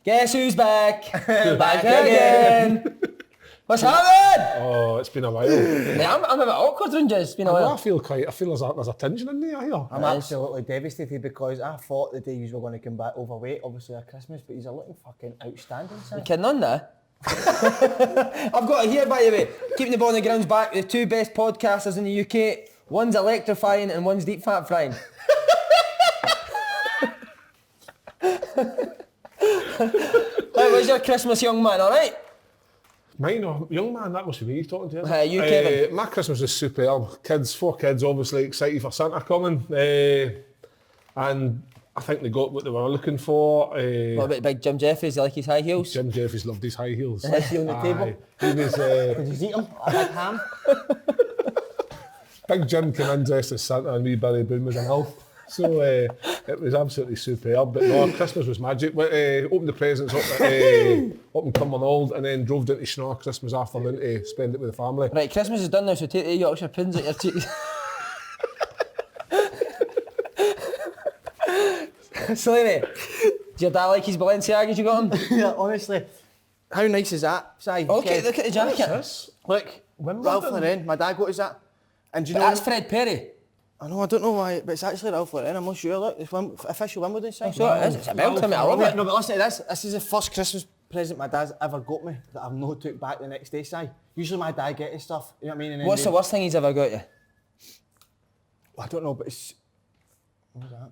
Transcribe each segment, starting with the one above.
Guess who's back? Back again. What's happening? Oh, it's been a while. Mate, I'm a bit awkward, Ranger. It's been a while. I feel there's a tension in there here. I'm absolutely devastated because I thought the day you were going to come back overweight, obviously at Christmas, but you're looking fucking outstanding, son. You kidding on that? I've got it here, by the way. Keeping the ball on the ground's back. The two best podcasters in the UK. One's electrifying and one's deep fat frying. How was your Christmas, young man, alright? Mine, or young man, that must be me you're talking to. You, Kevin. My Christmas was superb. Four kids, obviously excited for Santa coming. And I think they got what they were looking for. What about big Jim Jeffries? You like his high heels? Jim Jeffries loved his high heels. Is he on the table? He was, Did you eat them? A big ham? Big Jim came in dressed as Santa and wee Billy Boone was an elf. So it was absolutely superb. But no, Christmas was magic. Opened the presents up in Cumbernauld and then drove down to Schnorr Christmas afternoon to spend it with the family. Right, Christmas is done now, so take the Yorkshire pins at your cheeks. Slaney, do your dad like his Balenciagas you got him? Yeah, honestly. How nice is that, Si? Okay, look at the jacket. Look, Ralph Lauren, my dad got us that. And do you know That's Fred Perry. I know, I don't know why, but it's actually Ralph Lauren, I'm not sure. Look, it's official Wimbledon sign. So it is, it's a belt to me, I love it. No, but listen to this. This is the first Christmas present my dad's ever got me that I've not took back the next day, Si. Usually my dad gets his stuff, you know what I mean? And What's the worst thing he's ever got you? I don't know, but it's... What was that?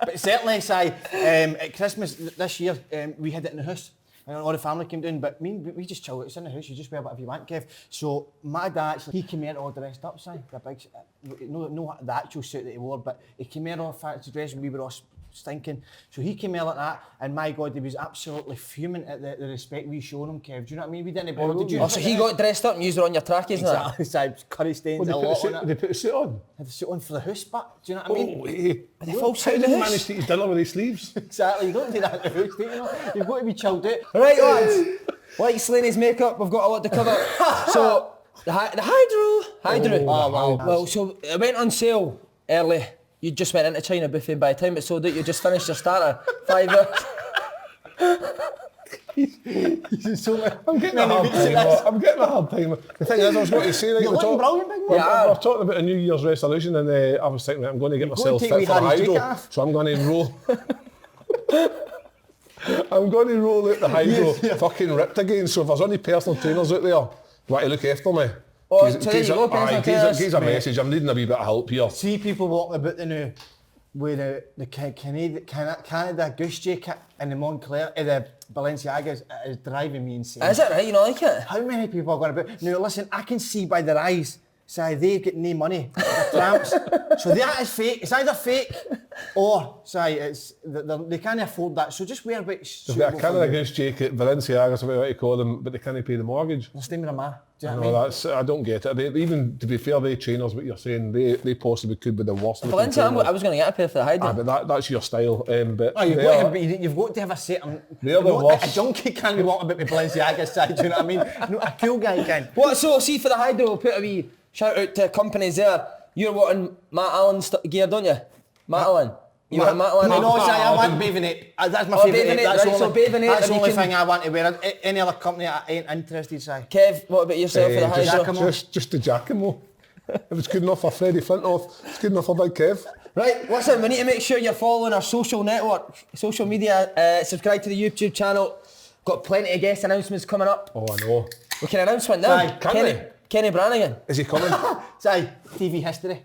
But certainly, Si, at Christmas this year, we had it in the house. And all the family came down, but we just chilled. It's in the house, you just wear whatever you want, Kev. So my dad, actually, he came here all dressed up, Si. The big, no the actual suit that he wore, but he came here all fancy dressed and we were all stinking. So he came here like that, and my God, he was absolutely fuming at the respect we showed him, Kev. Do you know what I mean? We didn't bother, did you? Oh, so he got dressed up and used it on your trackies and that? Exactly, Si. Curry stains, a lot on it. They put a suit on? Had the suit on for the house, but do you know what I mean? Oh, hey. Are they full suit in How the did he house? manage to eat dinner with his sleeves? Exactly, you don't do that in the house, do you know? You've got to be chilled out. Right, lads. Like Slaney's makeup, we've got a lot to cover. So, the Hydro. Oh, wow. Well, so it went on sale early. You just went into China buffet, by the time it sold out, you just finished your starter. 5 hours. I'm getting a hard time. The thing is, I was going to say, right, You're looking brilliant, big man. we're talking about a New Year's resolution, and I was thinking, I'm going to get myself take fit wee for Harry's Hydro, jacket off. so I'm going to roll. I'm going to roll out the Hydro fucking ripped again. So if there's any personal trainers out there, want to look after me. Oh, so there you go, personal trainers. Give a message. I'm needing a wee bit of help here. See people walking about the new with the Canada Goose jacket and the Montclair, the Balenciagas, it is driving me insane. Is it right? You not like it? How many people are going about? Now listen, I can see by their eyes, say they've got no money, they're tramps. So that is fake. It's either fake or say it's they can't afford that. So just wear a bit. They've got a Canada Goose jacket, Balenciagas, whatever you want to call them, but they can't pay the mortgage. They're staying with a ma. Do you know No, what I mean? I don't get it. Even to be fair, they trainers, what you're saying, they possibly could be the worst. Valencia, I was going to get a pair for the Hydro. But that's your style. But Oh, you've got to have a certain... They're the worst. A junkie can't be walking about with Balenciagas side, do you know what I mean? No, a cool guy can. What, so see for the Hydro, we'll put a wee shout out to companies there. You're wanting Matt Allen's gear, don't you? Matt Allen. You want Matt Allen? No, I want Bathing Ape. That's my favourite ape. That's the only thing I want to wear. Any other company I ain't interested, Si. Kev, what about yourself for the Hydro? Just the Giacomo. If it's good enough for Freddie Flintoff, it's good enough for Big Kev. Right, listen, we need to make sure you're following our social media, subscribe to the YouTube channel. Got plenty of guest announcements coming up. Oh, I know. We can announce one now. Aye, can we? Kenny Brannigan. Is he coming? Si, TV history.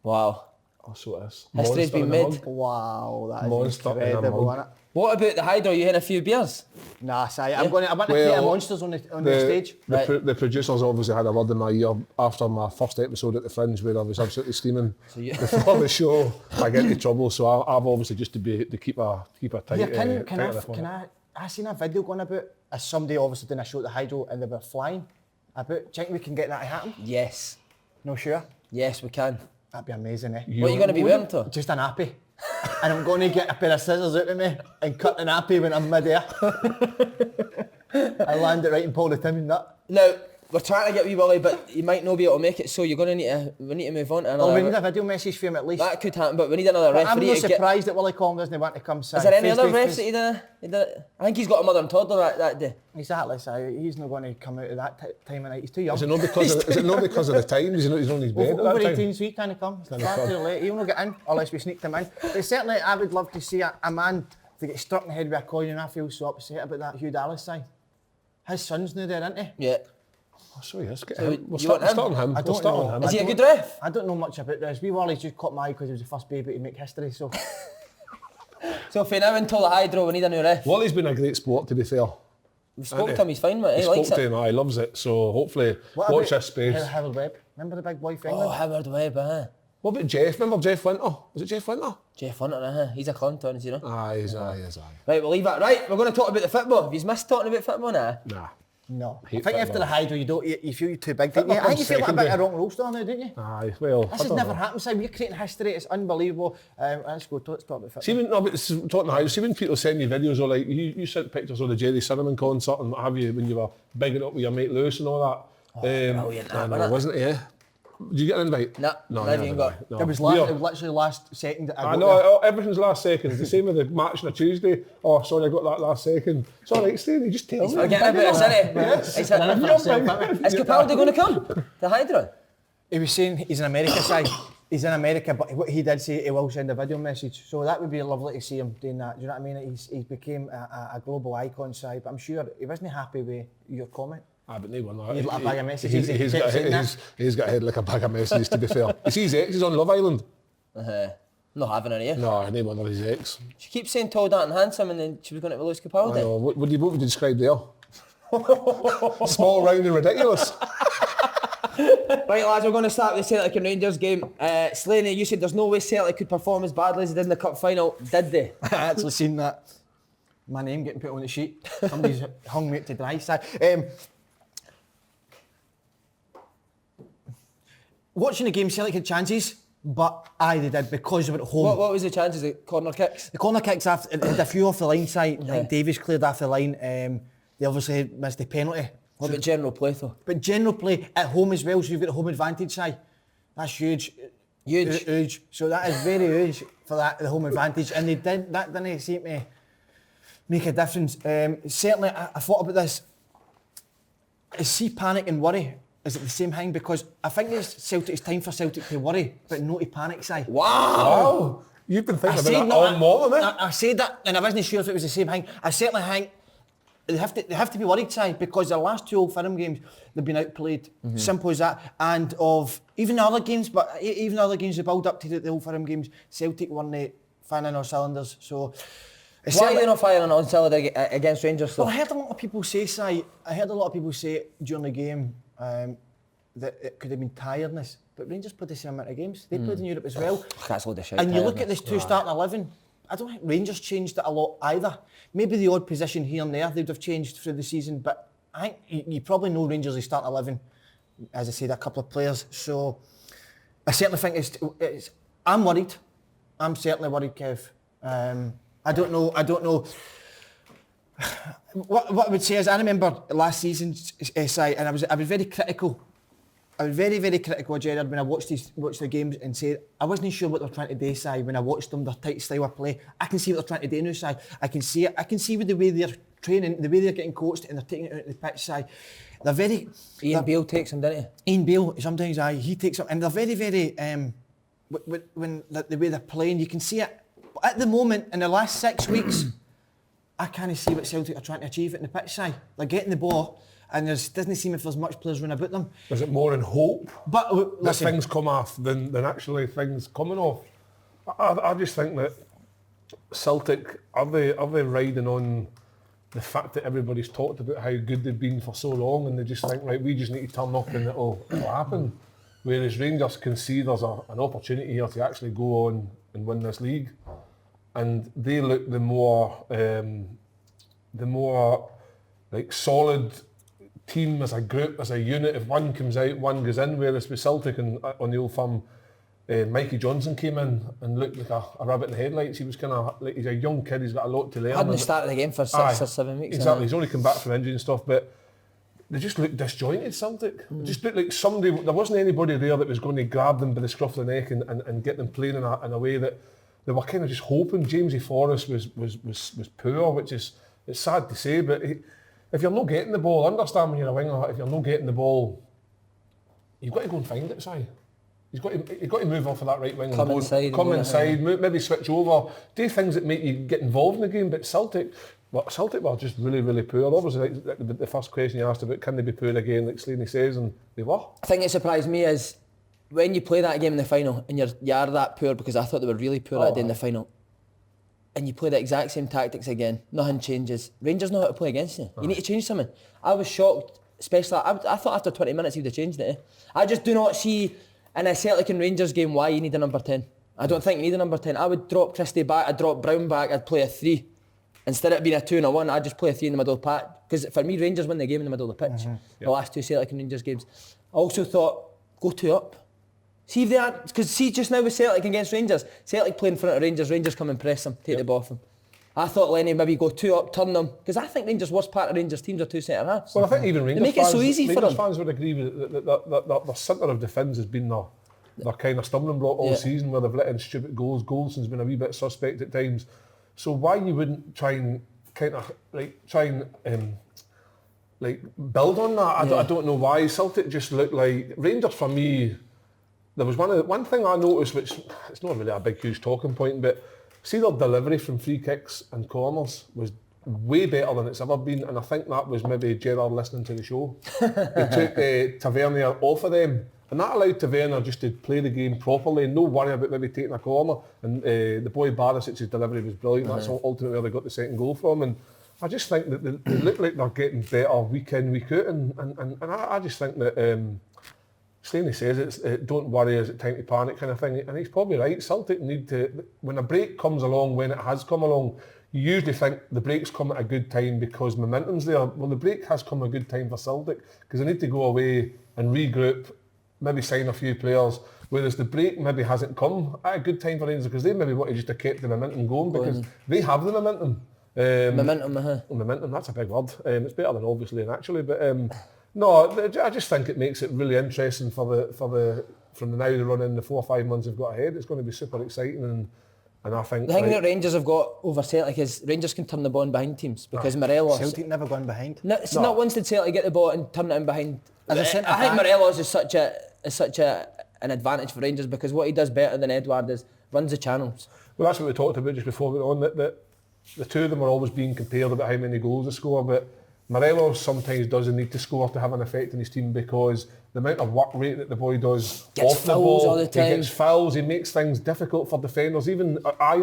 Wow. Oh, so it is. History's been made. Wow, that is Monster in a incredible, mug. isn't it? What about the Hydro? You had a few beers? Nah, Si, I want to create a monsters on the stage. The producers obviously had a word in my ear after my first episode at the Fringe where I was absolutely steaming before the show. I get into trouble, so I've obviously just to keep a tight. Yeah, can I seen a video going about as somebody obviously doing a show at the Hydro and they were flying about. Do you think we can get that to happen? Yes. No sure? Yes, we can. That'd be amazing, eh? What are you going to be wearing, to? Just a nappy. And I'm going to get a pair of scissors out of me and cut the nappy when I'm mid-air. I land it right in Paul the Timmy nut. Now, we're trying to get wee Willie, but he might not be able to make it, so we need to move on to another. Well, we need a video message for him at least. That could happen, but we need another But I'm referee not to get... surprised that Willie Collum doesn't want to come. Is there any other refs that he did it? I think he's got a mother and toddler that day. Exactly, so he's not going to come out at that time of night. He's too young. Is it not because of the time? He's on his bed at that Over time? 18, so he can't come. It's far too late. He'll not get in unless we sneaked him in. But certainly, I would love to see a man to get struck in the head with a coin, and I feel so upset about that Hugh Dallas sign. His son's now there, isn't he? Yeah. Oh, so yes, We'll start on him. I don't know. Is he a good ref? I don't know much about this. Wee Wally's just caught my eye because he was the first baby to make history, so... So for now until the Hydro, we need a new ref. Wally's been a great sport, to be fair. We spoke to him, he's fine, mate. He likes spoke to it. him, he loves it. So hopefully, watch this space. Howard Webb. Remember the big boy thing? Oh, Howard Webb, What about Jeff? Remember Jeff Winter? Was it Jeff Winter? Jeff Hunter, He's a cunt, on, you know. Aye, he is. Right, we'll leave that. Right, we're going to talk about the football. Have you missed talking about football now? Nah. No. I Hate think after football. the Hydro, you feel you're too big, don't you? Football I think you feel like a bit secondary. of rock and roll star now, don't you? Aye, well, This has never happened, Si. We're creating history. It's unbelievable. Let's talk about football. See when, talking how, see when people send you videos or like, you sent pictures of the Jerry Cinnamon concert and what have you, when you were bigging up with your mate Lewis and all that. Brilliant, I know, wasn't it? Yeah. Did you get an invite? No, never even got. No. It was literally last second. I know, everything's last second. It's the same with the match on a Tuesday. Oh, sorry, I got that last second. It's all right, Steve, you just tell me. Forget about us, innit? Yes. Is Capaldi going to come? The Hydro? He was saying he's in America, Si. He's in America, but what he did say he will send a video message. So that would be lovely to see him doing that. Do you know what I mean? He's became a global icon, Si. But I'm sure he wasn't happy with your comment. Ah, but no one. He's like a bag of messages. He's got a head like a bag of messages, to be fair. You see his ex, he's on Love Island. Not having her here. No, no one of his ex. She keeps saying tall, dark and handsome, and then she was going to lose Capaldi. I know. What would you describe there? Small, round and ridiculous. Right, lads, we're going to start with the Celtic and Rangers game. Slaney, you said there's no way Celtic could perform as badly as they did in the cup final. Did they? I actually seen that. My name getting put on the sheet. Somebody's hung me up to dry. Si. Watching the game, Celtic had chances, but they did because they were at home. What was the chances of corner kicks? The corner kicks after had a few off the line side. I think Davies cleared off the line. They obviously missed the penalty. What about general play though? But general play at home as well, so you've got the home advantage side. That's huge. Huge. So that is very huge for the home advantage. And that didn't seem to make a difference. Certainly, I thought about this. Is panic and worry? Is it the same thing? Because I think it's time for Celtic to worry, but not to panic, Si. Wow! You've been thinking about that all morning, eh? I said that, and I wasn't sure if it was the same thing. I certainly think they have to be worried, Si, because their last two Old Firm games, they've been outplayed. Simple as that. And of even other games, but even other games, the build up to the Old Firm games, Celtic weren't firing on all cylinders. So. Why are they not firing on cylinder against Rangers though? Well, I heard a lot of people say, Si, during the game that it could have been tiredness, but Rangers played the same amount of games. They played in Europe as well. That's a load of shit. And you look at this two starting 11, I don't think Rangers changed it a lot either. Maybe the odd position here and there they'd have changed through the season, but I think you probably know Rangers' is starting 11, as I said, a couple of players. So I certainly think it's I'm worried. I'm certainly worried, Kev. I don't know. What I would say is, I remember last season, and I was very critical. I was very, very critical of Gerrard when I watched the games and said I wasn't sure what they're trying to do, Si. When I watched them, their tight style of play, I can see what they're trying to do now, Si. I can see it. I can see with the way they're training, the way they're getting coached, and they're taking it out of the pitch, Si. They're very. Ian Beale takes him, didn't he? Ian Beale, sometimes he takes them, and they're very, very. When the way they're playing, you can see it. But at the moment, in the last 6 weeks, I can't see what Celtic are trying to achieve in the pitch side. They're getting the ball, and there doesn't seem if there's much players running about them. Is it more in hope but that things come off than actually things coming off? I just think that Celtic, are they riding on the fact that everybody's talked about how good they've been for so long, and they just think, right, we just need to turn up and it'll happen. Whereas Rangers can see there's an opportunity here to actually go on and win this league. And they look the more like solid team as a group, as a unit. If one comes out, one goes in. Whereas with Celtic and on the Old Firm, Mikey Johnson came in and looked like a rabbit in the headlights. He was kind of like, he's a young kid. He's got a lot to learn. Hadn't started the game for 6 or 7 weeks. Exactly. He's only come back from injury and stuff. But they just looked disjointed, Celtic. It just looked like somebody, there wasn't anybody there that was going to grab them by the scruff of the neck and get them playing in a way that they were kind of just hoping. Jamesy Forrest was poor, which is, it's sad to say, but if you're not getting the ball, understand when you're a winger, if you're not getting the ball, you've got to go and find it, Si. You've got to move off of that right wing. Come inside, maybe switch over, do things that make you get involved in the game. But Celtic were just really, really poor. Obviously, like the first question you asked about, can they be poor again, like Slaney says, and they were. I think it surprised me is when you play that game in the final and you are that poor, because I thought they were really poor that day in the final, and you play the exact same tactics again, nothing changes. Rangers know how to play against you. You need to change something. I was shocked, especially, I thought after 20 minutes he would have changed it. I just do not see in a Celtic and Rangers game why you need a number 10. I don't think you need a number 10. I would drop Christie back, I'd drop Brown back, I'd play a 3. Instead of being a 2 and a 1, I'd just play a 3 in the middle of the patch. Because for me, Rangers win the game in the middle of the pitch. The last 2 Celtic and Rangers games. I also thought, go 2 up. See if they are, because see just now with Celtic against Rangers, Celtic play in front of Rangers, Rangers come and press them, take the ball off them. I thought Lenny maybe go 2 up, turn them, because I think Rangers' worst part of Rangers teams are 2 centre halves. Well, I think even Rangers they make it so easy for them. Fans would agree with that the centre of defence has been their kind of stumbling block all season, where they've let in stupid goals. Goldson's been a wee bit suspect at times. So why you wouldn't try and build on that? I don't know why. Celtic just looked like Rangers for me. There was one thing I noticed, which it's not really a big huge talking point, but see their delivery from free kicks and corners was way better than it's ever been, and I think that was maybe Gerrard listening to the show. They took Tavernier off of them, and that allowed Tavernier just to play the game properly and no worry about maybe taking a corner. And the boy Barisic's delivery was brilliant. That's ultimately where they got the second goal from. And I just think that they look like they're getting better week in, week out, and I just think that Slaney says it's don't worry, is it time to panic kind of thing, and he's probably right. Celtic need to, when a break comes along, when it has come along, you usually think the break's come at a good time because momentum's there. Well, the break has come at a good time for Celtic because they need to go away and regroup, maybe sign a few players, whereas the break maybe hasn't come at a good time for Rangers because they maybe want to just have kept the momentum going because they have the momentum. Momentum, that's a big word. It's better than obviously and actually, but no, I just think it makes it really interesting for the from the now the run in the 4 or 5 months they've got ahead. It's going to be super exciting, and I think the thing that Rangers have got over Celtic is Rangers can turn the ball in behind teams because Morelos. Celtic never gone behind. Not once did Celtic get the ball and turn it in behind. I think Morelos is such an advantage for Rangers because what he does better than Edouard is runs the channels. Well, that's what we talked about just before we went on, that the two of them are always being compared about how many goals they score, but Morelos sometimes doesn't need to score to have an effect in his team because the amount of work rate that the boy does off the ball, all the time. He gets fouls, he makes things difficult for defenders. Even I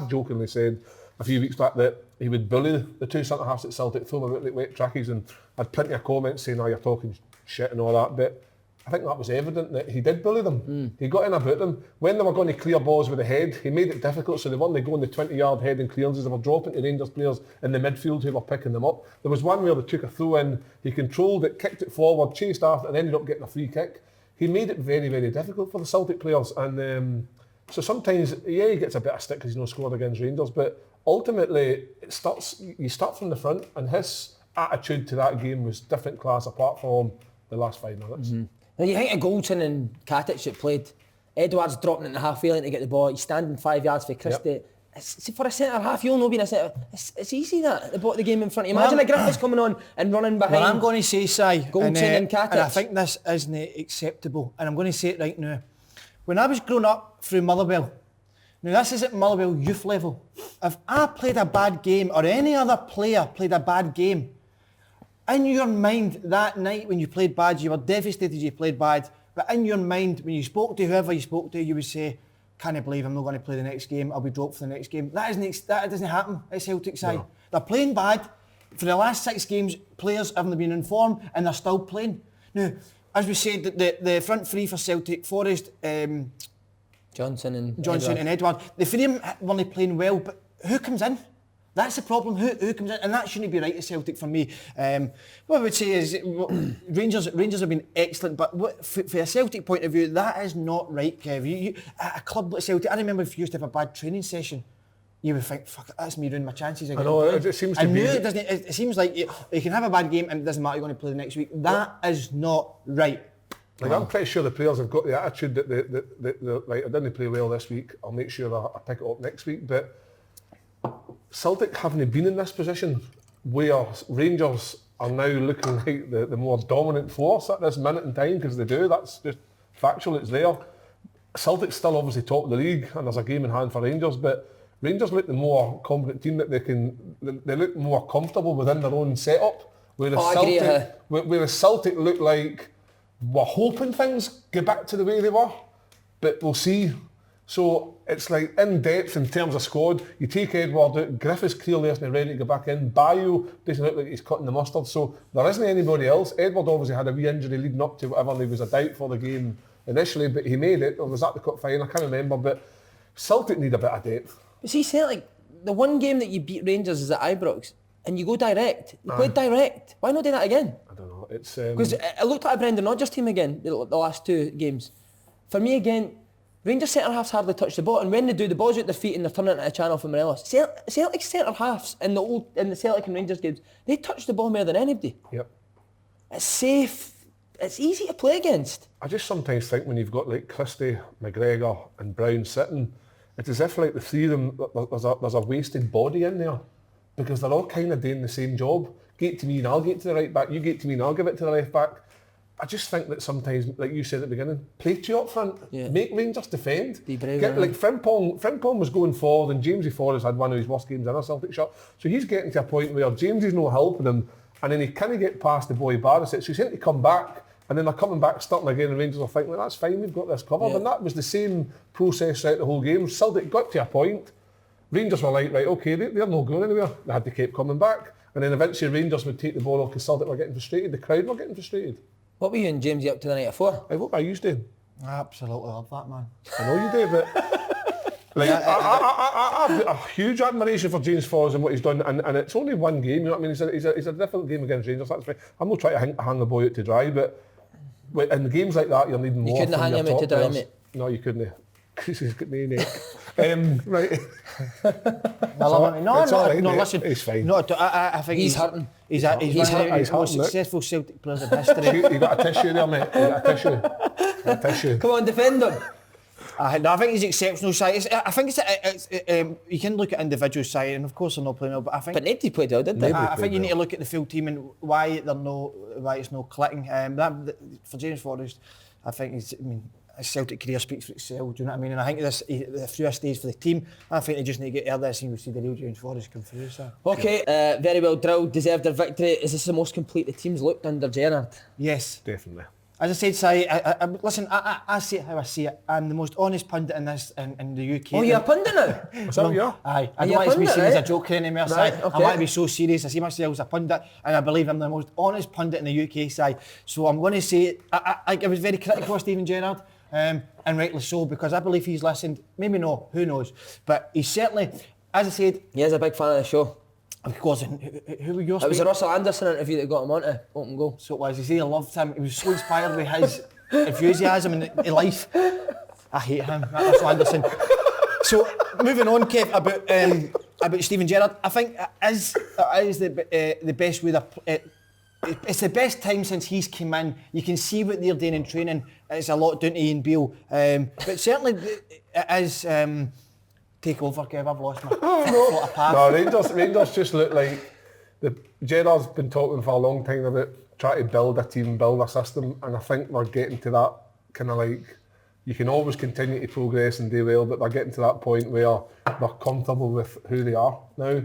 jokingly said a few weeks back that he would bully the 2 centre-halves at Celtic, throw them about like wet trackies, and I had plenty of comments saying, oh, you're talking shit and all that, but I think that was evident that he did bully them. He got in about them. When they were going to clear balls with the head, he made it difficult so they weren't going the 20-yard head and clearances. They were dropping to Rangers players in the midfield who were picking them up. There was one where they took a throw in, he controlled it, kicked it forward, chased after and ended up getting a free kick. He made it very, very difficult for the Celtic players. And so sometimes, he gets a bit of stick because he's not scored against Rangers, but ultimately you start from the front, and his attitude to that game was different class apart from the last 5 minutes. Now you think of Goldson and Katic that played. Edouard's dropping it in the half-way line to get the ball. He's standing 5 yards for Christie. Yep. See, for a centre-half, you'll know being a centre. It's easy that they bought the game in front of you. Imagine a Griffiths coming on and running behind. Well, I'm going to say, Si, Goldson and Katic. And I think this isn't acceptable. And I'm going to say it right now. When I was growing up through Motherwell, now this is at Motherwell youth level. If I played a bad game or any other player played a bad game, in your mind that night when you played bad, you were devastated you played bad, but in your mind when you spoke to whoever you spoke to, you would say, can't believe I'm not going to play the next game, I'll be dropped for the next game. That doesn't happen at Celtic side. No. They're playing bad. For the last 6 games, players haven't been informed and they're still playing. Now, as we said, the front three for Celtic, Forrest, Johnson and Edouard, the three of them weren't playing well, but who comes in? That's the problem. Who comes in? And that shouldn't be right at Celtic for me. What I would say is Rangers have been excellent, but for a Celtic point of view, that is not right, Kev. A club like Celtic, I remember if you used to have a bad training session, you would think, fuck, that's me ruining my chances again. I know, it seems to and be... it doesn't. It seems like you can have a bad game and it doesn't matter, you're going to play the next week. That is not right. Like, I'm pretty sure the players have got the attitude that they're like, I didn't play well this week, I'll make sure I pick it up next week. But Celtic haven't been in this position where Rangers are now looking like the more dominant force at this minute in time, because they do. That's just factual, it's there. Celtic's still obviously top of the league and there's a game in hand for Rangers, but Rangers look the more competent team that they look more comfortable within their own setup. Whereas Celtic look like we're hoping things get back to the way they were, but we'll see. So it's like in depth in terms of squad. You take Edward out, Griffiths clearly isn't ready to go back in. Bayo doesn't look like he's cutting the mustard. So there isn't anybody else. Edward obviously had a wee injury leading up to whatever. There was a doubt for the game initially, but he made it. Or was that the cup final? I can't remember. But Celtic need a bit of depth. But see, Celtic, the one game that you beat Rangers is at Ibrox, and you go direct. You played direct. Why not do that again? I don't know. It's because it looked like a Brendan Rodgers team again, the last two games. For me again, Rangers centre-halves hardly touch the ball, and when they do, the ball's out their feet and they're turning it into a channel for Morelos. Celtic centre-halves in the Celtic and Rangers games, they touch the ball more than anybody. Yep. It's safe. It's easy to play against. I just sometimes think when you've got like Christie, McGregor and Brown sitting, it's as if like the three of them, there's a wasted body in there, because they're all kind of doing the same job. Get to me and I'll get to the right back, you get to me and I'll give it to the left back. I just think that sometimes, like you said at the beginning, play two up front, make Rangers defend. Be brave, like Frimpong was going forward, and Jamesy Forrest had one of his worst games in a Celtic shirt. So he's getting to a point where Jamesy's not helping him, and then he can't get past the boy Barisic, so he's having to come back, and then they're coming back starting again, and Rangers are thinking, well, that's fine, we've got this covered. And that was the same process throughout the whole game. Celtic got to a point, Rangers were like, right, okay, they're not going anywhere. They had to keep coming back, and then eventually Rangers would take the ball off because Celtic were getting frustrated, the crowd were getting frustrated. What were you and Jamesy up to the night before? What I used to. I absolutely love that, man. I know you do, but like, I have a huge admiration for James Forrest and what he's done, and it's only one game, you know what I mean? It's a different game against Rangers, that's fine. I'm not trying to hang the boy out to dry, but in games like that, you're needing more. You couldn't hang him out to dry, mate. No, you couldn't. Because he's got no neck. Right. No, listen. He's fine. No, I think he's hurting. He's one of the most successful Celtic players in history. You got a tissue there, mate. You got a tissue. Come on, defend him. I think he's exceptional side. I think it's you can look at individual side, and of course they're not playing well, but I think. But nobody played well, did they? I think you need to look at the full team and why it's no clicking. For James Forrest, I think his Celtic career speaks for itself. Do you know what I mean? And I think through a stage for the team, I think they just need to get out there and we'll see the real James Forrest come through. So. Okay, very well drilled, deserved their victory. Is this the most complete the team's looked under Gerrard? Yes, definitely. As I said, Si, listen, I see it how I see it. I'm the most honest pundit in this in the UK. Oh, you're a pundit now? Is that what you are? Aye. I don't want to be seen as a joke anymore, right, Si. okay. I want to be so serious. I see myself as a pundit, and I believe I'm the most honest pundit in the UK, Si. So I'm going to say, I was very critical of Steven Gerrard, and rightly so, because I believe he's listened. Maybe no, who knows? But he's certainly, as I said... He is a big fan of the show. Of course, and who were yours? It was a Russell Anderson interview that got him onto Open Goal. So it was. He said he loved him. He was so inspired by his enthusiasm in life. I hate him, Russell Anderson. So moving on, Kev, about Steven Gerrard. I think it is the best way it's the best time since he's come in. You can see what they're doing in training. It's a lot down to Ian Beale, but certainly it is. Take over, Kev. I've lost my thought of path. No, Rangers just look like Gerrard's been talking for a long time about trying to build a team, build a system, and I think we're getting to that kind of like, you can always continue to progress and do well, but they're getting to that point where they're comfortable with who they are now.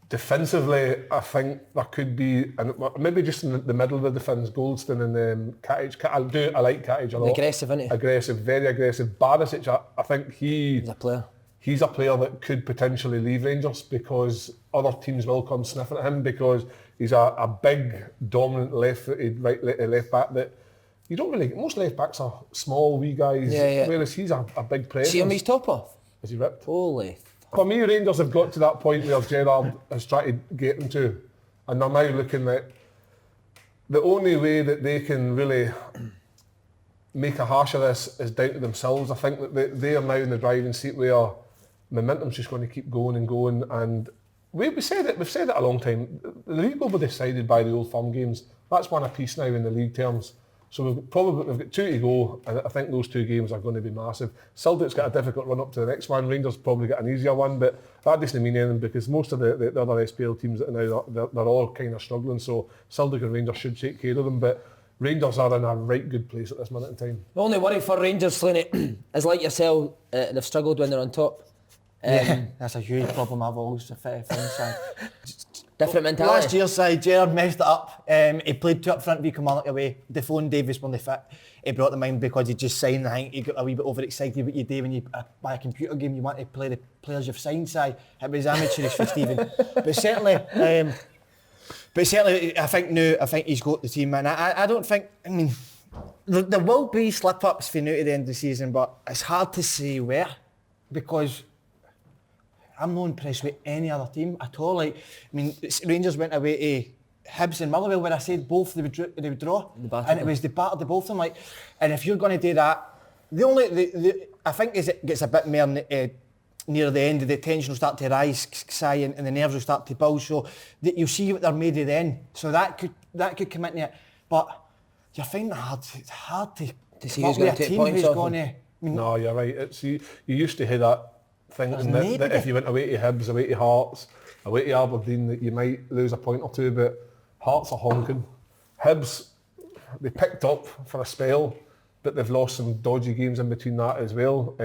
Defensively, I think there could be, and maybe just in the middle of the defence, Goldston and Katic. I like Katic a lot. Aggressive, isn't he? Aggressive, very aggressive. Barisic, I think he's a player. He's a player that could potentially leave Rangers because other teams will come sniffing at him because he's a big, dominant left-footed left back that you don't really. Most left backs are small, wee guys. Yeah. Whereas he's a big presence. See him, he's top off. Is he ripped? Holy. For me, Rangers have got to that point where Gerrard has tried to get them to, and they're now looking at the only way that they can really make a hash of this is down to themselves. I think that they are now in the driving seat where momentum's just going to keep going and going. And we've said it a long time. The league will be decided by the Old Firm games. That's one apiece now in the league terms. So we've got 2 to go, and I think those 2 games are going to be massive. Celtic's got a difficult run up to the next one. Rangers probably got an easier one, but that doesn't mean anything because most of the other SPL teams that are now they're all kind of struggling. So Celtic and Rangers should take care of them, but Rangers are in a right good place at this minute in time. The only worry for Rangers, Slaney, is like yourself, they've struggled when they're on top. That's a huge problem I've always found. Different mentality. Last year's side, Gerrard messed it up. He played 2 up front, V Kilmarnock away. Defoe and Davis when they fit. He brought them in because he just signed. I think he got a wee bit overexcited what you do when you buy a computer game. You want to play the players you've signed. It was amateurish for Stephen, but certainly, I think he's got the team, and I don't think. I mean, there will be slip-ups for now to the end of the season, but it's hard to say where because I'm not impressed with any other team at all. Like, I mean, Rangers went away to Hibs and Motherwell where I said both they would draw, and it was the battle of both of them. Like, and if you're going to do that, I think as it gets a bit more near the end, the tension will start to rise, and the nerves will start to build. So that you'll see what they're made of then. So that could come into it, but you're finding it hard to see who's going to take points off. No, you're right. You used to hear that thing that if you went away to Hibs, away to Hearts, away to Aberdeen, that you might lose a point or two, but Hearts are honking. Hibs, they picked up for a spell, but they've lost some dodgy games in between that as well.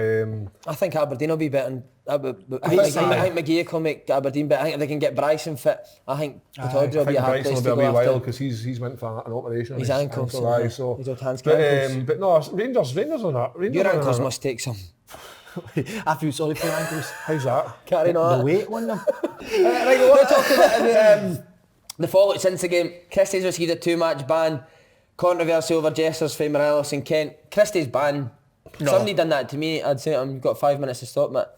I think Aberdeen will be better. I think McGee will make Aberdeen, but I think if they can get Bryson fit, I think Pittodrie will be a hard place to go after. Bryson will be a while because he's went for an operation on his ankle. His old hands. But no, Rangers on that. Your ankles must take some. I feel sorry for your ankles. How's that? Carrying on. The weight on them. Right, we want to talk about the fallout since the game. Christie's received a 2-match ban. Controversy over Jessers for Morelos and Kent. Christie's ban. No. Somebody done that to me. I'd say I've got 5 minutes to stop it.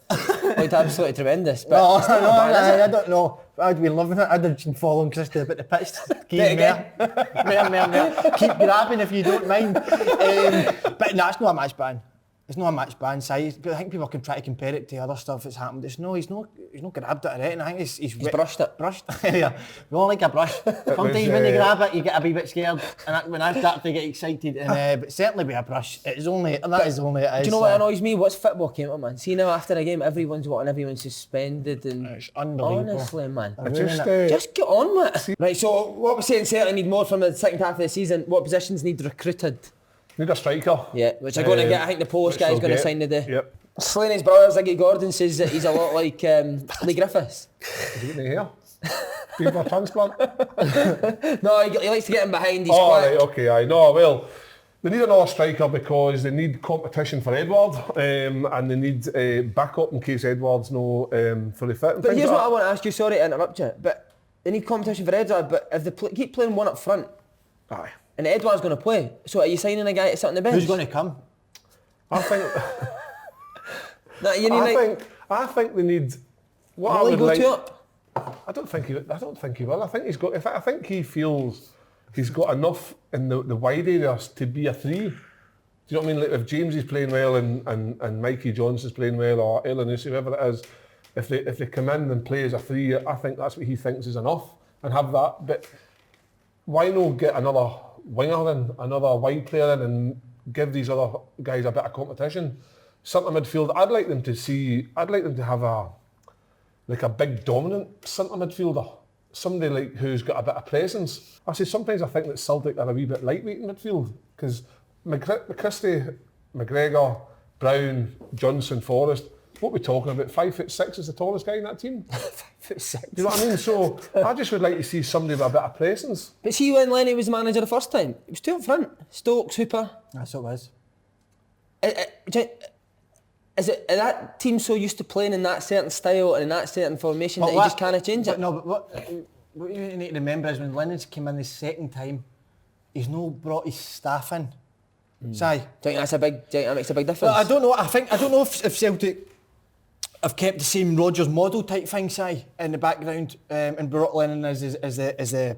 Looked absolutely tremendous. But I don't know. I'd be loving it. I'd have been following Christie about the pitch. Keep grabbing if you don't mind. But no, it's not a match ban. It's not a match ban side, but I think people can try to compare it to other stuff that's happened. He's not grabbed it or anything. I think he's brushed it. Yeah, we all like a brush. Sometimes when you grab it, you get a wee bit scared, and when I start to get excited, but certainly with a brush, it is only it is. Do you know what annoys me? What's football came up, man? See now after a game, everyone's suspended, and it's unbelievable. Honestly, man, just get on with it. Right. So what we're saying, certainly need more from the second half of the season. What positions need recruited? Need a striker. Yeah, which are going to get. I think the Polish guy's going to sign today. Yep. Slaney's brother, Ziggy Gordon, says that he's a lot like Lee Griffiths. Is he getting hair? Beaver transplant? No, he likes to get him behind. He's quick. Right, okay, I know. Well, they need another striker because they need competition for Edward, and they need backup in case Edward's no fully fit. But here's what I want to ask you. Sorry to interrupt you, but they need competition for Edward. But if they keep playing one up front, aye. And Edward's going to play. So are you signing a guy to sit on the bench? Who's going to come? I think. I think they need. What I would go like. To up? I don't think he will. I think he's got. I think he feels he's got enough in the wide areas to be a 3. Do you know what I mean? Like if James is playing well and Mikey Johnson's playing well or Elanus, whoever it is, if they come in and play as a 3, I think that's what he thinks is enough and have that. But why not get another winger in, another wide player in, and give these other guys a bit of competition? Centre midfield, I'd like them to have a big dominant centre midfielder, somebody like who's got a bit of presence. Sometimes I think that Celtic are a wee bit lightweight in midfield because McChristie, McGregor, Brown, Johnson, Forrest. What we're talking about, 5'6" is the tallest guy in that team. 5'6". You know what I mean? So I just would like to see somebody with a bit of presence. But see when Lenny was the manager the first time, it was 2 up front. Stokes, Hooper. That's what it was. Is that team so used to playing in that certain style and in that certain formation that you just can't change it? No, but what you need to remember is when Lennon's came in the second time, he's not brought his staff in. So do you think that makes a big difference? Well, I don't know. I don't know if Celtic have kept the same Rodgers model type thing, in the background, and brought Lennon as a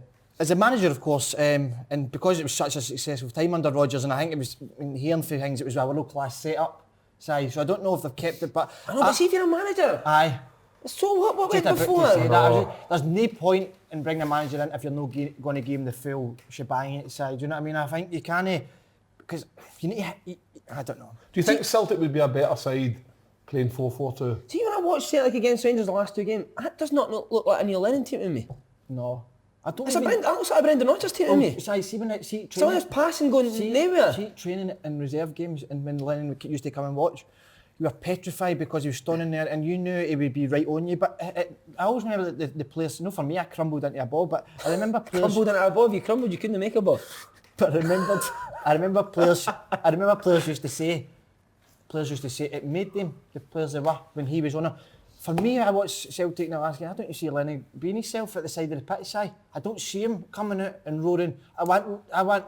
manager, of course, and because it was such a successful time under Rodgers, and I think it was hearing through things, it was a world class setup. Si. So I don't know if they've kept it, but... I know, but see if you're a manager. Aye. So what went Just about before? to say that. There's no point in bringing a manager in if you're not going to give him the full shebang at the side. Do you know what I mean? I think you can't... Because you need to... I don't know. Do you think Celtic would be a better side playing 4-4-2? See, when I watched Celtic against Rangers the last two games, that does not look like a Neil Lennon team to me. No. I don't That looks like a Brendan Rodgers team to me. See, when it... See, Some of this passing going nowhere. See, training in reserve games and when Lennon used to come and watch, you were petrified because he was standing there and you knew he would be right on you. But I always remember that the players, no for me, I crumbled into a ball, but I remember players... Crumbled into a ball, if you crumbled, you couldn't make a ball. But I remember players used to say it made them the players they were when he was on it. For me, I watched Celtic in the last game, I don't see Lennon being himself at the side of the pitch side. I don't see him coming out and roaring. I want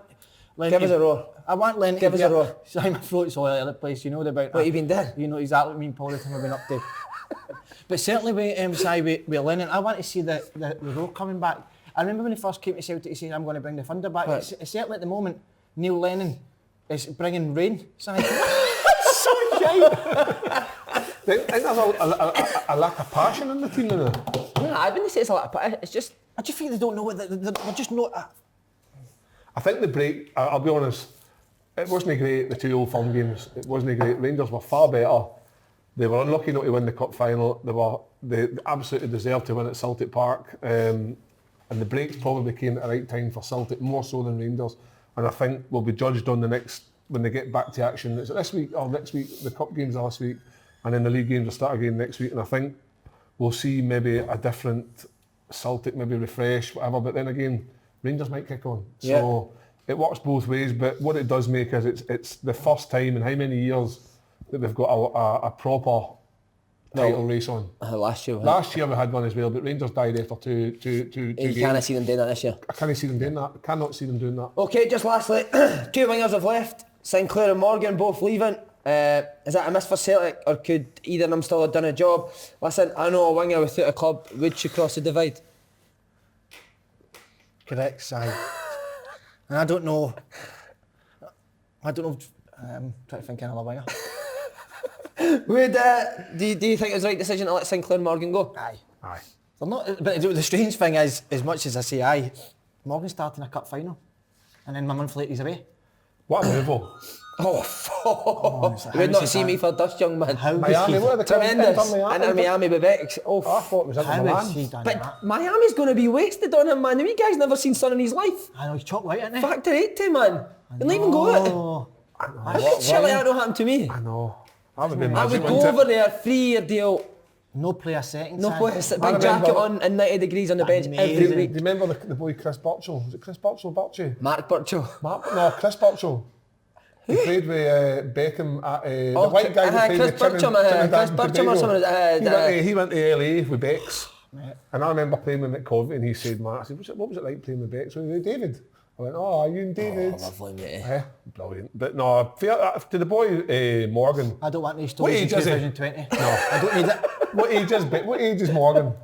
Lennon. Give us a roar. I want Lennon. Give us a roar. Sorry, my throat's all over the place. You know about what you been doing? You know exactly what me and Paul the time have been up to. But certainly with Lennon, I want to see the roar coming back. I remember when he first came to Celtic, he said, "I'm going to bring the thunder back." Right. It's certainly at the moment, Neil Lennon is bringing rain. So so shite. I think there's a lack of passion in the team now. Yeah, I wouldn't say it's a lot, but it's just... I just think they don't know what they're just not. I think the break, I'll be honest, it wasn't great, the 2 Old Firm games. It wasn't great. Rangers were far better. They were unlucky not to win the cup final. They absolutely deserved to win at Celtic Park. And the breaks probably came at the right time for Celtic, more so than Rangers. And I think we'll be judged on the next, when they get back to action. Is it this week or next week? The cup games are this week. And then the league games will start again next week. And I think we'll see maybe a different Celtic, maybe refresh, whatever. But then again, Rangers might kick on. Yeah. So it works both ways. But what it does make is it's the first time in how many years that they've got a proper title race on. Last year. Last year we had one as well, but Rangers died after two You games. can't see them doing that this year. I can't see them doing that. I cannot see them doing that. Okay, just lastly, 2 wingers have left. Sinclair and Morgan both leaving. Is that a miss for Celtic, or could either of them still have done a job? Listen, I know a winger without a club, would she cross the divide? Correct, Si. And I don't know. Trying to think of another winger. Would do you think it was the right decision to let Sinclair and Morgan go? Aye. They're not. But the strange thing is, as much as I say aye, Morgan's starting a cup final, and then my month later he's away. What a move, though. Oh, fuck. You would not see me for dust, young man. Miami, what are the Tremendous. Into Miami with Bex. Oh, I thought it was into Milan. But Miami's going to be wasted on him, man. The wee guy's never seen sun in his life. I know, he's chopped out, isn't he? Factor 80, man. He'll not even go it. How could shit like that not happen to me? I know. That would be I magic, would go wouldn't over there, 3-year deal. No play a second. No Si. play, big jacket on and 90 degrees on the bench every Do week. you remember the boy Chris Birchall? Was it Chris Birchall or Birchie? Mark Burchill. No, Chris Birchall. He played with Beckham at the white guy that played Chris with Chris Burcham or something. He went to LA with Bex. And I remember playing with Mick Covey and he said, "Man," I said, what was it like playing with Bex? With David. I went, "Oh, you and David." Oh, lovely, mate. Brilliant. But no, to the boy Morgan. I don't want these stories in 2020. No, I don't need it. What age is Morgan?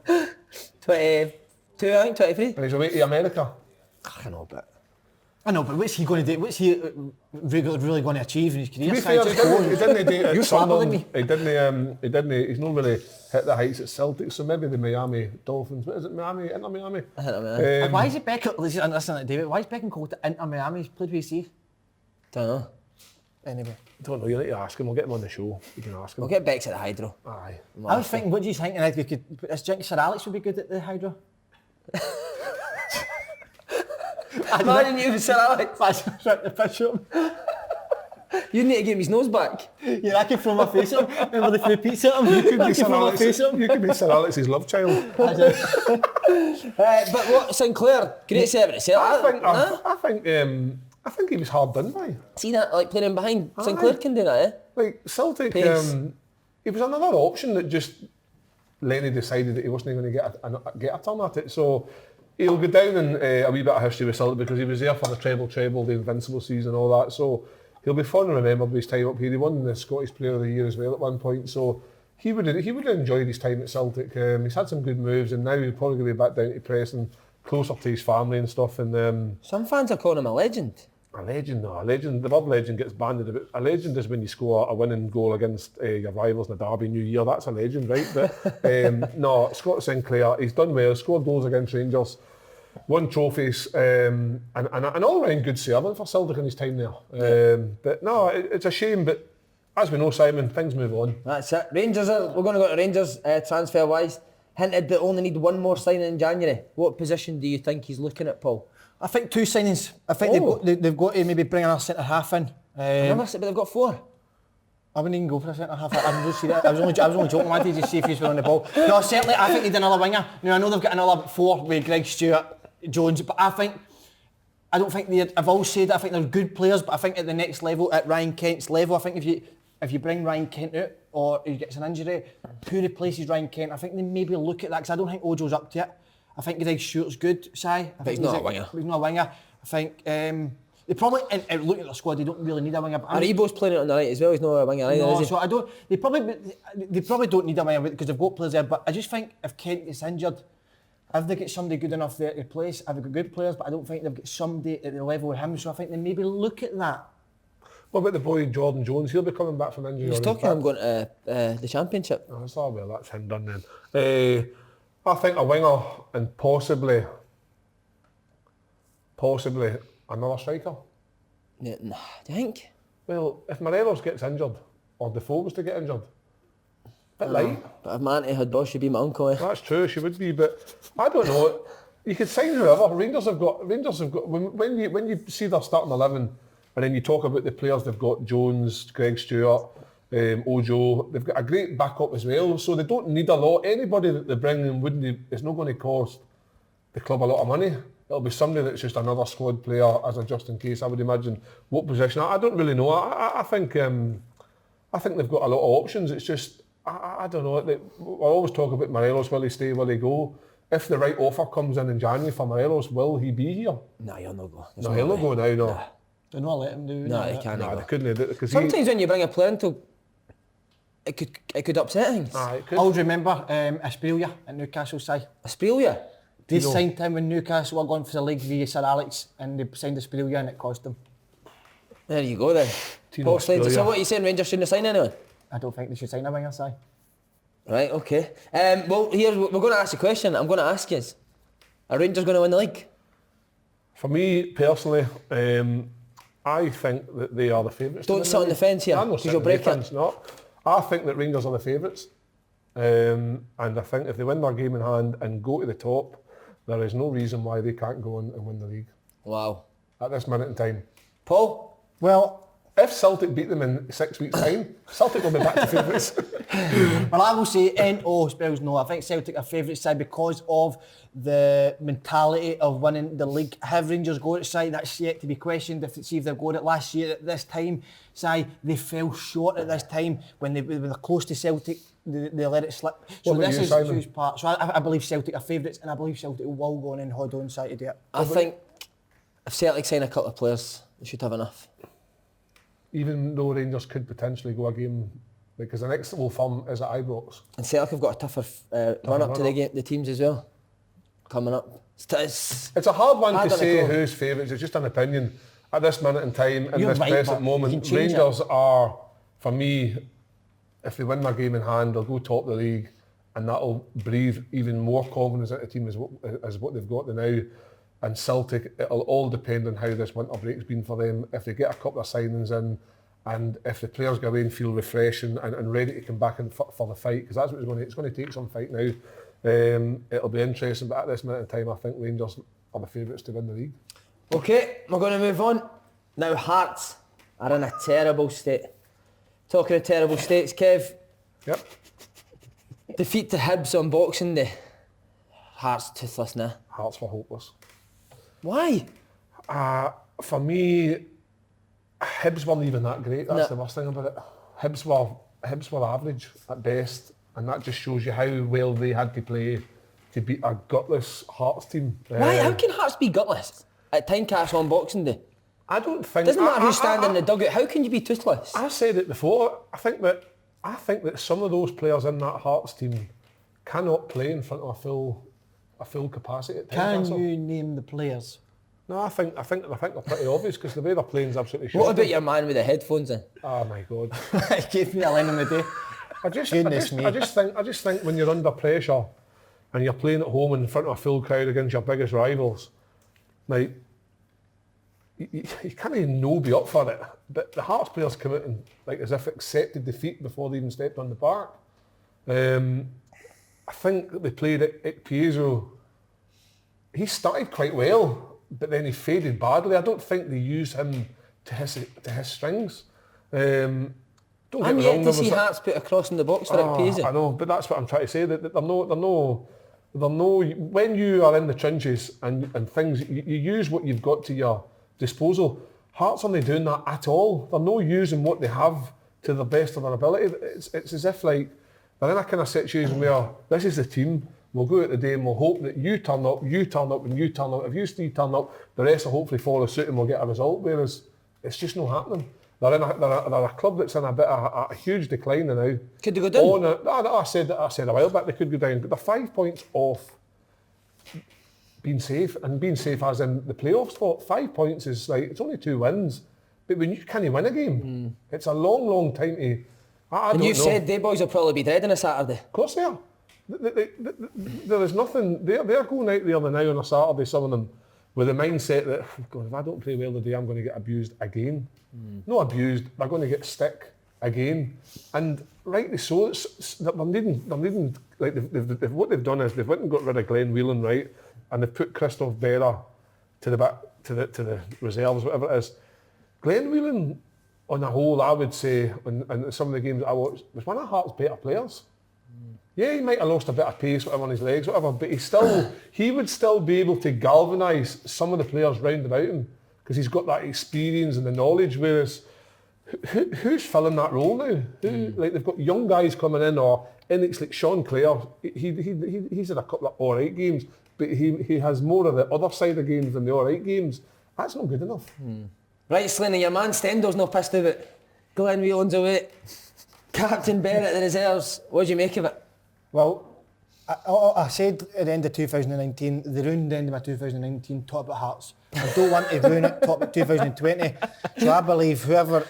22, I think, 23. And he's away to America. I know, but what's he going to do? What's he really going to achieve in his career? To be fair, he didn't do it You're at smarter than Sunderland. He didn't. He's not really hit the heights at Celtic. So maybe the Miami Dolphins. What is it? Miami? Inter Miami. Why is it Beckham? Listen to David. Why is Beckham called Inter Miami? He's played with AC. Don't know. Anyway, Don't know. You need to ask him. We'll get him on the show. You can ask him. We'll get Bex at the Hydro. Aye. I was thinking, what do you think? And we could. I think Sir Alex would be good at the Hydro. Imagine you with Sir Alex. Trying to pitch him. You need to give him his nose back. Yeah, I could throw my face at him. Remember the free pizza at him? You could I be could throw my face at him. You could be Sir Alex's love child. But what, Sinclair, great servant at Celtic. I think he was hard done by. See that, like playing in behind? Sinclair can do that, eh? Like Celtic, he was another option that just Lenny decided that he wasn't going to get a turn at it. So he'll go down in a wee bit of history with Celtic because he was there for the treble, the Invincible season, all that. So he'll be fond and remembered with his time up here. He won the Scottish Player of the Year as well at one point. So he would have enjoyed his time at Celtic. He's had some good moves, and now he's probably going to be back down to Preston, closer to his family and stuff. And some fans are calling him a legend. A legend, no. A legend. The word legend gets banded about. A legend is when you score a winning goal against your rivals in a derby New Year. That's a legend, right? But no, Scott Sinclair, he's done well. Scored goals against Rangers, won trophies, and an all-round good servant for Celtic in his time there. But no, it's a shame. But as we know, Simon, things move on. That's it. Rangers, we're going to go to Rangers transfer-wise. Hinted that only need one more signing in January. What position do you think he's looking at, Paul? I think 2 signings. I think they've got to maybe bring another centre half in. But they've got 4. I wouldn't even go for a centre half. I was only joking. I wanted to see if he's on the ball. No, certainly. I think they need another winger. Now I know they've got another 4 with Greg Stewart, Jones, but I don't think I've always said that. I think they're good players, but I think at the next level, at Ryan Kent's level, I think if you bring Ryan Kent out or he gets an injury, who replaces Ryan Kent? I think they maybe look at that because I don't think Ojo's up to it. I think Greg Stewart's good, Si. But he's not a winger. He's not a winger. I think they probably, and looking at their squad, they don't really need a winger. Aribo's playing it on the right as well. He's not a winger either, is he? So I don't. They probably don't need a winger because they've got players there. But I just think if Kent gets injured, if they get somebody good enough there to replace, I've got good players, but I don't think they've got somebody at the level of him. So I think they maybe look at that. What about the boy Jordan Jones? He'll be coming back from injury. He's talking about going to the Championship. Oh, that's him done then. I think a winger and possibly another striker. Yeah, nah, do you think? Well, if Morelos gets injured, or Defoe was to get injured, bit light. But if Manty had boss, she'd be my uncle. That's true, she would be, but I don't know. You could sign whoever. Rangers have got. When you see their starting 11, and then you talk about the players they've got: Jones, Greg Stewart, Ojo. They've got a great backup as well, so they don't need a lot. Anybody that they bring in it's not going to cost the club a lot of money. It'll be somebody that's just another squad player as a just in case. I would imagine. What position? I don't really know. I think they've got a lot of options. It's just I don't know. I always talk about Morelos. Will he stay? Will he go? If the right offer comes in January for Morelos, will he be here? No, he'll not go. No, he'll not go now. No. Nah. They're not letting him do. No, they can't. They couldn't do it because sometimes when you bring a player into, it could upset things. It could. I always remember Asprilla at Newcastle side. Asprilla? They signed him when Newcastle were going for the league via Sir Alex, and they signed Asprilla and it cost them. There you go then. Paul Slade. So what are you saying? Rangers shouldn't have signed anyone? I don't think they should sign a winger side. Right. Okay. Well, here we're going to ask a question. I'm going to ask you: are Rangers going to win the league? For me personally, I think that they are the favourites. Don't sit on the fence here, because you'll break it. No, I think that Rangers are the favourites, and I think if they win their game in hand and go to the top, there is no reason why they can't go on and win the league. Wow. At this minute in time. Paul? Well, if Celtic beat them in 6 weeks' time, Celtic will be back to favourites. Well, I will say NO spells no. I think Celtic are favourite side because of the mentality of winning the league. Have Rangers got it side? That's yet to be questioned. See if they've got it last year at this time. Side, they fell short at this time when they were close to Celtic. They let it slip. So this is a huge part. So I believe Celtic are favourites, and I believe Celtic will go on and hold on side to do it. I think if Celtic sign a couple of players, they should have enough. Even though Rangers could potentially go a game, because the next little firm is at Ibrox. And Celtic have got a tougher run up to the teams as well. Coming up. It's a hard one to say who's favourites. It's just an opinion. At this minute in time, in this present moment, Rangers are, for me, if they win their game in hand, they'll go top of the league, and that'll breathe even more confidence into the team as what they've got now. And Celtic, it'll all depend on how this winter break's been for them. If they get a couple of signings in, and if the players go away and feel refreshed and ready to come back in for the fight, because that's what it's going to take some fight now. It'll be interesting, but at this minute in time, I think Rangers are the favourites to win the league. Okay, we're going to move on. Now Hearts are in a terrible state. Talking of terrible states, Kev. Yep. Defeat to Hibs on Boxing Day. Hearts toothless now. Hearts were hopeless. Why? For me, Hibs weren't even that great. That's the worst thing about it. Hibs were average at best, and that just shows you how well they had to play to beat a gutless Hearts team. Why? How can Hearts be gutless at Tynecastle on Boxing Day? I don't think. Doesn't matter who's standing in the dugout. How can you be toothless? I said it before. I think that some of those players in that Hearts team cannot play in front of a full capacity at Tynecastle. Can you name the players? No, I think they're pretty obvious because the way they're playing is absolutely shocking. What about your man with the headphones in? Oh my God! He gave me a line on the day. I just think when you're under pressure and you're playing at home in front of a full crowd against your biggest rivals, like you can't even be up for it. But the Hearts players come out and like as if accepted defeat before they even stepped on the park. I think that they played at Piezo. He started quite well, but then he faded badly. I don't think they used him to his strings. Don't get I'm me yet wrong, to see Hearts put a cross in the box for Piezo. I know, but that's what I'm trying to say. That they're no. When you are in the trenches and things, you use what you've got to your disposal. Hearts aren't doing that at all. They're not using what they have to the best of their ability. It's as if like they're in a kind of situation where this is the team. We'll go out today and we'll hope that you turn up, and you turn up. If you three turn up, the rest will hopefully follow suit and we'll get a result. Whereas it's just not happening. They're a club that's in a huge decline now. Could they go down? I said a while back they could go down, but they're 5 points off being safe, and being safe as in the playoffs. For 5 points is like it's only 2 wins, but when you can't win a game, it's a long time to. And you've said they boys will probably be dead on a Saturday. Of course they are. There is nothing. They're going out there now on a Saturday, some of them, with the mindset that God, if I don't play well today, I'm going to get abused again. Not abused, they're going to get stick again, and rightly so. They're needing like what they've done is they've went and got rid of Glenn Whelan, right, and they've put Christoph Berra to the reserves, whatever it is. Glenn Whelan, on the whole, I would say, on some of the games that I watched, was one of Hearts' better players. Yeah, he might have lost a bit of pace, whatever, on his legs, whatever, but he would still be able to galvanise some of the players round about him because he's got that experience and the knowledge. Whereas, who's filling that role now? Like they've got young guys coming in, or it's like Sean Clare. He's had a couple of all right games, but he has more of the other side of games than the all right games. That's not good enough. Right, Slaney, your man Stendel's not pissed about Glenn Whelan's away. Captain Barrett, the reserves. What do you make of it? Well, I said at the end of 2019, they ruined the end of my 2019, talk about Hearts. I don't want to ruin it, talk about 2020. So I believe whoever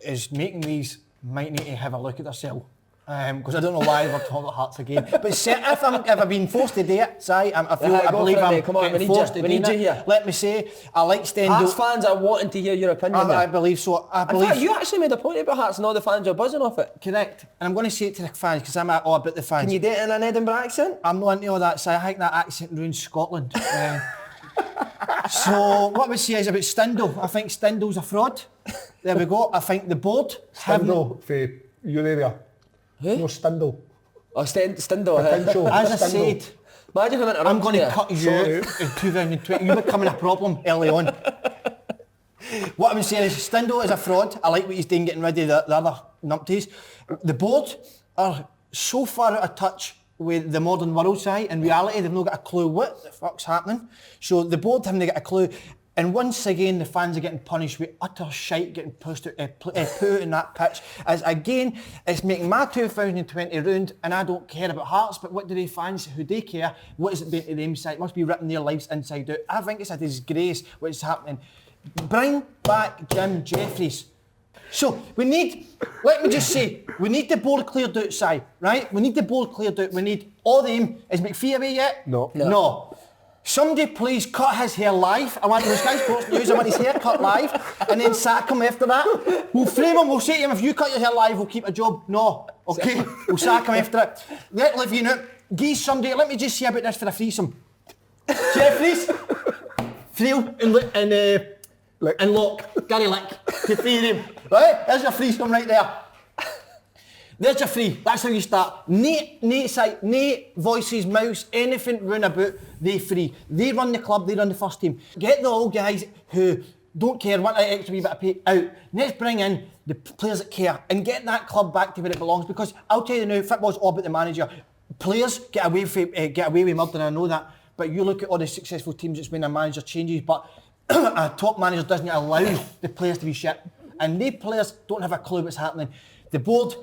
is making these might need to have a look at themselves. Because I don't know why we're talking about Hearts again. But if I've been forced to do it, I believe I'm getting forced to do it. Let me say, I like Stendhal. Hearts fans are wanting to hear your opinion. I believe so. In fact, you actually made a point about Hearts and all the fans are buzzing off it. Correct. And I'm going to say it to the fans because I'm all about the fans. Can you do it in an Edinburgh accent? I'm not into all that, so I think that accent ruins Scotland. So what we say is about Stendhal. I think Stendhal's a fraud. There we go. I think the board Stendhal for your area. Who? No, Stendhal. Oh, Stendhal. Potential. As I said, imagine him I'm going to here. cut you out in 2020. You're becoming a problem early on. What I'm saying is Stendhal is a fraud. I like what he's doing getting rid of the other numpties. The board are so far out of touch with the modern world side. In reality, they've not got a clue what the fuck's happening. So the board haven't got a clue. And once again, the fans are getting punished with utter shite getting pushed out, put in that pitch. As again, it's making my 2020 ruined, and I don't care about Hearts, but what do they fans who they care? What is it doing to them side? It must be ripping their lives inside out. I think it's a disgrace what's happening. Bring back Jim Jeffries. So we need, let me just say, we need the board cleared outside, right? We need the board cleared out. We need all them. Is McPhee away yet? No. Somebody please cut his hair live. I want this guy's Sports News. I want his hair cut live, and then sack him after that. We'll frame him. We'll say to him, if you cut your hair live, we'll keep a job. No, okay. We'll sack him after it. Let Levine out. Give somebody. Let me just say about this for a threesome. Jeffries, Friel, and Locke. Gary Lick. The three of them. Right? There's your threesome right there. There's your free. That's how you start. No sight, no voices, mouths, anything round about, they free. They run the club, they run the first team. Get the old guys who don't care, want that extra wee bit of pay out. Let's bring in the players that care and get that club back to where it belongs, because I'll tell you now, football's all about the manager. Players get away with murder, and I know that, but you look at all the successful teams, it's when a manager changes, but a top manager doesn't allow the players to be shit, and they players don't have a clue what's happening. The board,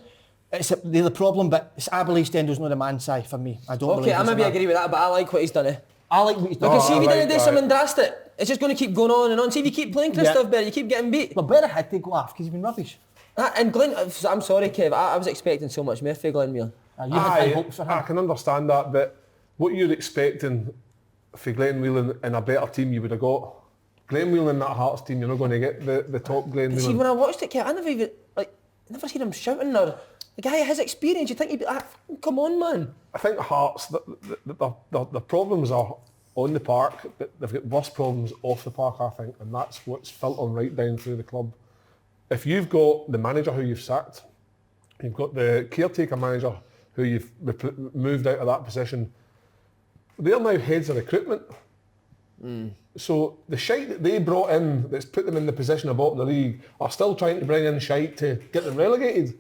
they're the problem, but I believe Stendhal's not the man side for me. I don't believe I maybe agree with that, but I like what he's done. I like what he's done. Because see if he didn't do something drastic, It's just going to keep going on and on. See if you keep playing Christoph Berry, you keep getting beat. But Berry had to go off because he's been rubbish. And Glenn, I'm sorry, Kev. I was expecting so much more for Glenn Whelan. You had high hopes for him. I can understand that, but what you're expecting for Glenn Whelan in a better team you would have got. Glenn Whelan in that Hearts team, you're not going to get the top Glenn Whelan. See, when I watched it, Kev, I never seen him shouting or the guy has experience. You think he'd be like, come on, man. I think Hearts, the problems are on the park, but they've got worse problems off the park, I think, and that's what's filtering right down through the club. If you've got the manager who you've sacked, you've got the caretaker manager who you've moved out of that position, they're now heads of recruitment. So the shite that they brought in that's put them in the position of bottom of the league are still trying to bring in shite to get them relegated.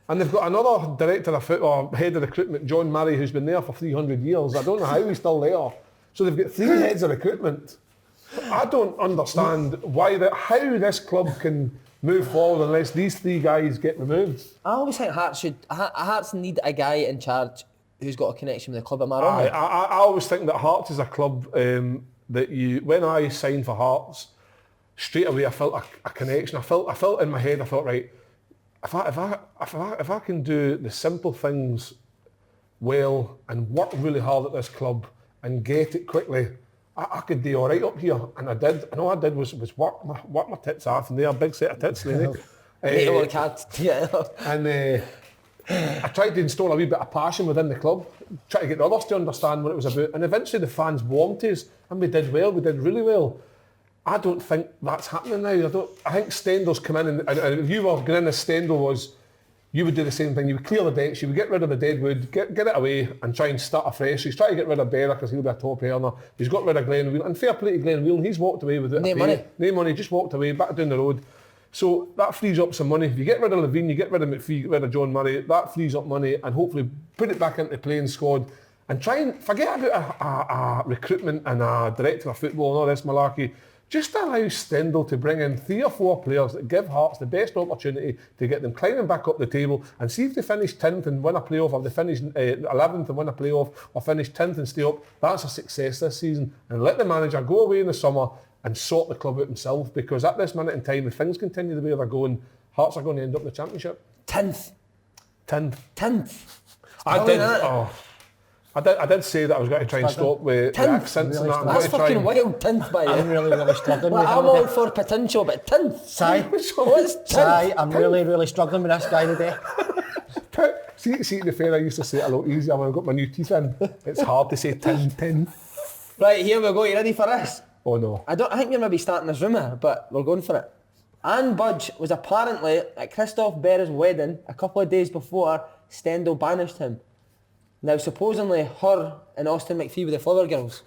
And they've got another director of football, head of recruitment, John Murray, who's been there for 300 years. I don't know how he's still there. So they've got 3 heads of recruitment. I don't understand how this club can move forward unless these 3 guys get removed. I always think Hearts need a guy in charge who's got a connection with the club. Am I wrong? I always think that Hearts is a club that when I signed for Hearts, straight away I felt a connection. I felt in my head, right, if I can do the simple things well and work really hard at this club and get it quickly, I could do all right up here. And I did. And all I did was work my tits off, and they are a big set of tits. And I tried to install a wee bit of passion within the club, try to get the others to understand what it was about, and eventually the fans warmed to us, and we did really well. I don't think that's happening now. I think Stendel's come in, and if you were going in as Stendel was, you would do the same thing. You would clear the decks, you would get rid of the dead wood, get it away and try and start afresh. He's trying to get rid of Berra because he'll be a top earner. He's got rid of Glenn Whelan, and fair play to Glenn Whelan, he's walked away with it. No money, just walked away, back down the road. So that frees up some money. If you get rid of Levine, you get rid of McPhee, you get rid of John Murray, that frees up money and hopefully put it back into the playing squad and try and forget about a recruitment and a director of football and all this malarkey. Just allow Stendel to bring in 3 or 4 players that give Hearts the best opportunity to get them climbing back up the table and see if they finish 10th and win a playoff, or they finish 11th and win a playoff, or finish 10th and stay up. That's a success this season. And let the manager go away in the summer and sort the club out himself, because at this minute in time, if things continue the way they're going, Hearts are going to end up in the Championship. 10th. I did say that I was going to try and stop with the accents and that. That's fucking wild, 10th by you. I'm really struggling with I'm all for potential, but 10th? I'm really struggling with this guy today. See, to be fair, I used to say it a lot easier when I got my new teeth in. It's hard to say 10. Right, here we go. You ready for this? Oh no. I think you're maybe starting this rumour, but we're going for it. Anne Budge was apparently at Christoph Berra's wedding a couple of days before Stendel banished him. Now, supposedly, her and Austin McPhee were the Flower Girls.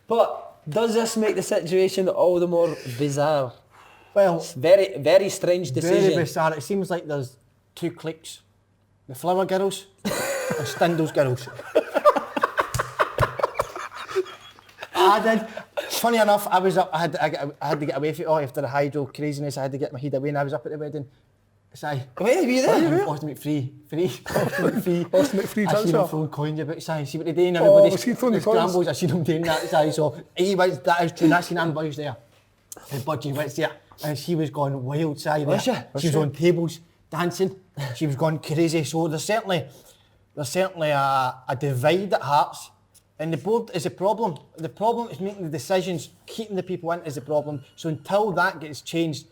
But does this make the situation all the more bizarre? Well, it's very strange decision. Very bizarre. It seems like there's 2 cliques: the Flower Girls and Stendel's girls. Funny enough, I was up. I had to get away from it all after the hydro craziness. I had to get my head away, and I was up at the wedding. Wait, were you there? Austin McPhee. Austin McPhee I seen him throwing coins about. See what they're doing. Was he throwing the coins? Scrambles. I seen him doing that. So he was. That is true. And I seen Anne Budge there. And Budgie went there, and she was going wild. She was on tables dancing. She was going crazy. So there's certainly a divide at Hearts. And the board is a problem. The problem is making the decisions, keeping the people in is the problem. So until that gets changed,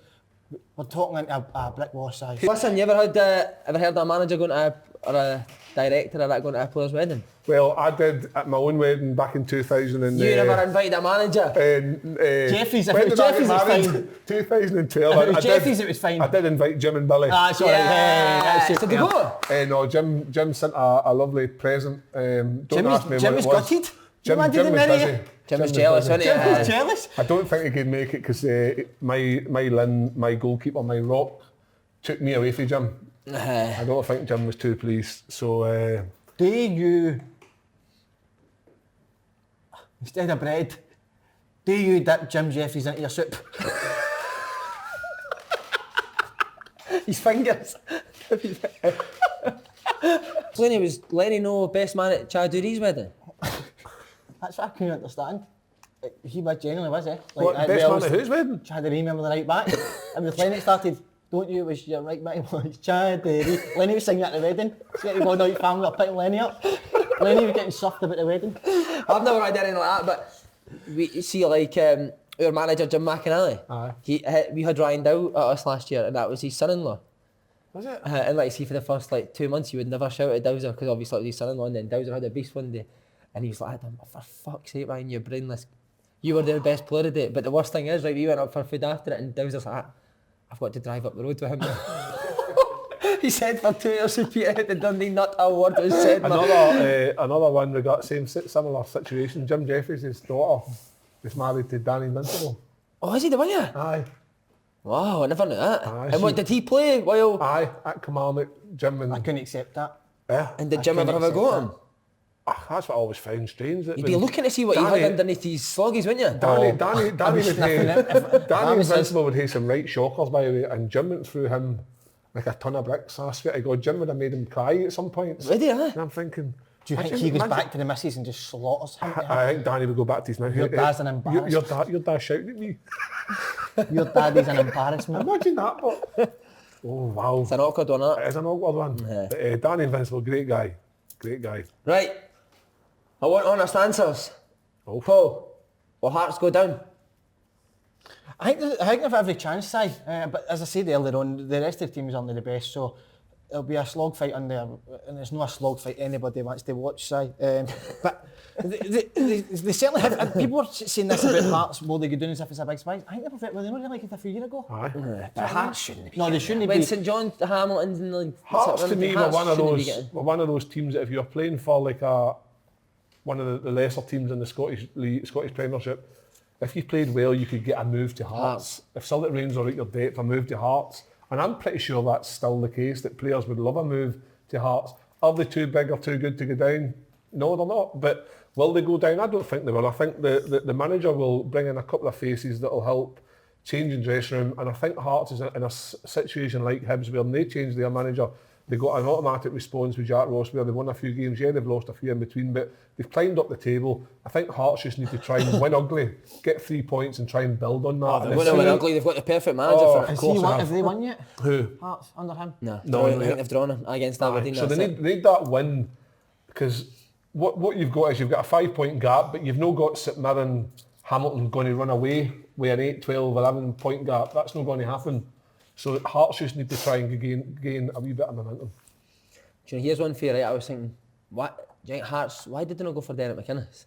we're talking into a brick wall size. Listen, you ever heard of a manager going to or a director or that going to a player's wedding? Well, I did at my own wedding back in 2000. And, you never invited a manager? Jeffries, if it was Jeffries, it's fine. 2012. If it was Jeffries, it was fine. I did invite Jim and Billy. Ah, sorry. Yeah. Did they go? No, Jim sent a lovely present. Don't ask me Jim what it was. Gutted? Jim was busy. Jim was jealous, wasn't he? Jim was jealous. I don't think he could make it because my goalkeeper, my rock, took me away from Jim. I don't think Jim was too pleased. So, do you, instead of bread, do you dip Jim Jeffries into your soup? His fingers. Was Lenny no best man at Chad Dury's wedding? That's what I couldn't understand. He was genuinely, was he? What, best man at whose wedding? Chaddery, remember the right back? And with Lenny started, don't you, was your right back was Chaddery. Lenny was singing at the wedding. So you go night family, were picking Lenny up. Lenny was getting soft about the wedding. I've never had anything like that, but we see like our manager Jim McInally. Aye. We had Ryan Dow at us last year, and that was his son-in-law. Was it? And like, see, for the first like 2 months, you would never shout at Dowser because obviously it was his son-in-law, and then Dowser had a beast one day, and he was like, "Adam, for fuck's sake, Ryan, you're brainless. You were the best player of the day." But the worst thing is, right, we went up for food after it, and Dowser's like, "I've got to drive up the road with him now." He said for 2 years, repeated it to Dundee, not a word was said. Another one, we got similar situation. Jim Jeffries, his daughter, is married to Danny Invincible. Oh, is he the one, yeah? Aye. Wow, I never knew that. Aye, And what, did he play while... Aye, at Kilmarnock, Jim and... I couldn't accept that. Yeah. And did Jim ever have a go at him? That's what I always found strange. You'd be looking to see what he had underneath his sloggies, wouldn't you? Danny Invincible would have some right shockers, by the way, and Jim went through him like a ton of bricks. I swear to God, Jim would have made him cry at some point. Would he, huh? And I'm thinking... Do you think he goes back to the missus and just slaughters him? I think Danny would go back to his mouth. Your dad's an embarrassment. Your dad shouting at me. Your dad is an embarrassment. Imagine that, but... Oh, wow. It's an awkward one, that. It is an awkward one. Yeah. But, Danny Invincible, great guy. Great guy. Right. I want honest answers. Oh. Paul, will Hearts go down? I think they've every chance, Si. But as I said earlier on, the rest of the teams aren't the best, so it'll be a slog fight in there, and it's not a slog fight anybody wants to watch, Si. But they certainly have. People were saying this about Hearts, will they go down as if it's a big surprise? I think they were not really like it a few years ago. Aye. But Hearts shouldn't be. No, they shouldn't When be. St John, the Hamiltons and the... Hearts to me were one Hearts of those teams that if you're playing for like one of the lesser teams in the Scottish Premiership, if you played well, you could get a move to Hearts. If Celtic Rangers are at your depth, a move to Hearts. And I'm pretty sure that's still the case, that players would love a move to Hearts. Are they too big or too good to go down? No, they're not. But will they go down? I don't think they will. I think the manager will bring in a couple of faces that will help change in dressing room. And I think Hearts is in a situation like Hibs where when they change their manager, they got an automatic response with Jack Ross where they've won a few games. Yeah, they've lost a few in between, but they've climbed up the table. I think Hearts just need to try and win ugly, get 3 points and try and build on that. They're going to win ugly. They've got the perfect manager for it. Have they won yet? Who? Hearts, under him? No, I think they've drawn against Aberdeen. So they need that win, because what you've got is you've got a 5 point gap, but you've not got St Mirren, Hamilton going to run away with an 8, 12, 11 point gap. That's not going to happen. So Hearts just need to try and gain a wee bit of momentum. Do you know, here's one for you, right? I was thinking, what? Do you think Hearts, why did they not go for Derek McInnes?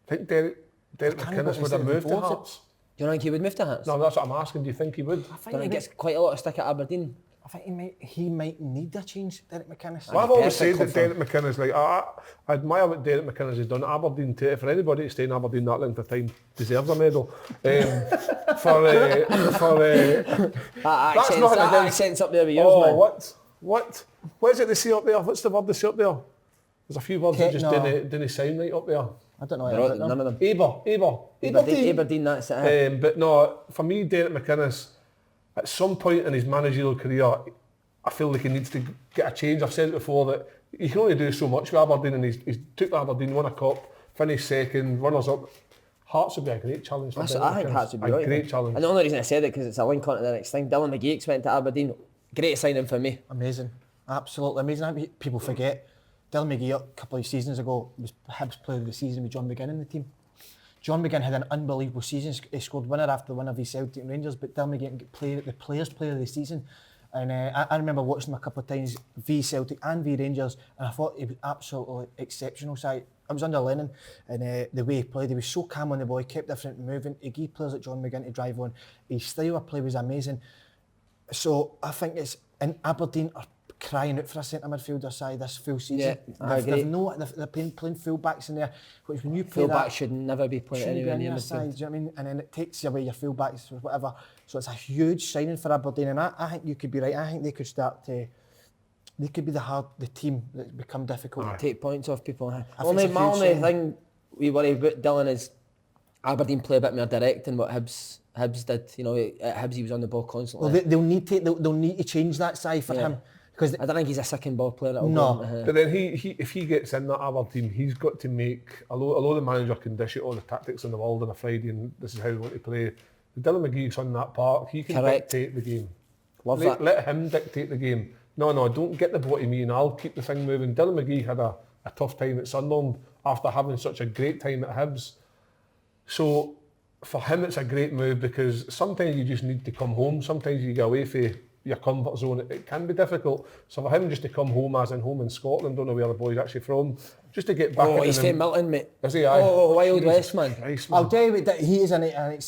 I think Derek McInnes would have moved to Hearts. Do you think he would move to Hearts? No, that's what I'm asking. Do you think he would? I think he gets quite a lot of stick at Aberdeen. I think he might need a change, Derek McInnes. Well, I've always said that Derek McInnes, like I admire what Derek McInnes has done at Aberdeen. For anybody to stay in Aberdeen that length of time deserves a medal. That's not accent's up there with yours, man. What is it they say up there? What's the word they say up there? There's a few words that just didn't sound right up there. I don't know. None of them. Aberdeen, that's it. But no, for me, Derek McInnes, at some point in his managerial career, I feel like he needs to get a change. I've said it before that he can only do so much with Aberdeen, and he's took Aberdeen, won a cup, finished second, runners up. Hearts would be a great challenge for Derek McInnes. I think Hearts would be a great challenge. And the only reason I said it because it's a link on to the next thing. Dylan McGeeks went to Aberdeen. Great signing for me. Amazing. Absolutely amazing. I think people forget Dylan McGee a couple of seasons ago was Hibs player of the season with John McGinn in the team. John McGinn had an unbelievable season. He scored winner after winner of Celtic and Rangers, but Dylan McGee got the players' player of the season. And I remember watching him a couple of times v Celtic and v Rangers, and I thought he was absolutely exceptional. So I was under Lennon, and the way he played, he was so calm on the ball, he kept different moving. He gave players like John McGinn to drive on. His style of play was amazing. So I think it's in Aberdeen are crying out for a centre midfielder side this full season. Yeah, they're playing full backs in there, which when you play full that, backs should never be playing anywhere near side. Do you know what I mean? And then it takes away your full backs or whatever. So it's a huge signing for Aberdeen, and I think you could be right. I think they could start to. They could be the team that become difficult. Take points off people. My only thing we worry about Dylan is Aberdeen play a bit more direct than what Hibs did. You know, at Hibs he was on the ball constantly. Well, they'll need to change that side for him. Because I don't think he's a second ball player. No. But then if he gets in that Aberdeen, he's got to make, although the manager can dish out all the tactics in the world on a Friday and this is how we want to play, Dylan McGee's on that park, he can dictate the game. Love that. Let him dictate the game. No, don't get the ball to me and I'll keep the thing moving. Dylan McGee had a tough time at Sunderland after having such a great time at Hibs. So for him it's a great move because sometimes you just need to come home. Sometimes you get away from your comfort zone. It can be difficult. So for him just to come home, as in home in Scotland, don't know where the boy's actually from, just to get back. Oh, he's from Milton, mate. Is he? Aye. Oh, Wild West, man. Christ, man. I'll tell you what, he is in it, and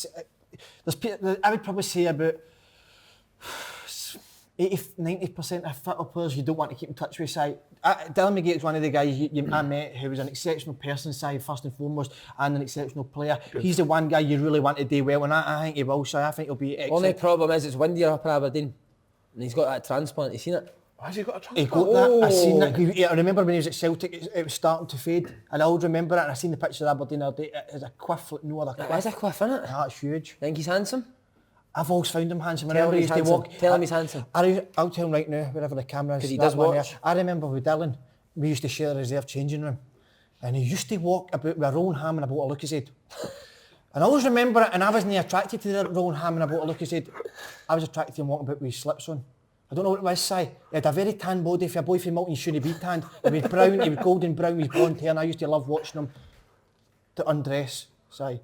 I would probably say about 80-90% of football players you don't want to keep in touch with. Dylan McGee is one of the guys I met who was an exceptional person, first and foremost, and an exceptional player. Good. He's the one guy you really want to do well, and I think he will. So I think he'll be excellent. Only problem is it's windier up in Aberdeen, and he's got that transplant. You seen it? Has he got a transplant? He got that. I seen that. I remember when he was at Celtic, it was starting to fade, and I always remember it. And I seen the picture of Aberdeen the other day. It is a cliff like no other cliff. It is a cliff, isn't it? That's huge. Think he's handsome? I've always found him handsome. Tell him he's used to handsome. walk. Tell him he's handsome. I'll tell him right now, wherever the camera is. Because he does watch. I remember with Dylan, we used to share the reserve changing room, and he used to walk about with a rolling ham and a bottle of Lucozade. And I always remember it, and I wasn't attracted to the rolling ham and a bottle of Lucozade. I was attracted to him walking about with his slips on. I don't know what it was, Si. He had a very tan body. For a boy from Milton, he shouldn't be tanned. He was brown, he was golden brown, he was blonde hair, and I used to love watching him to undress, Si.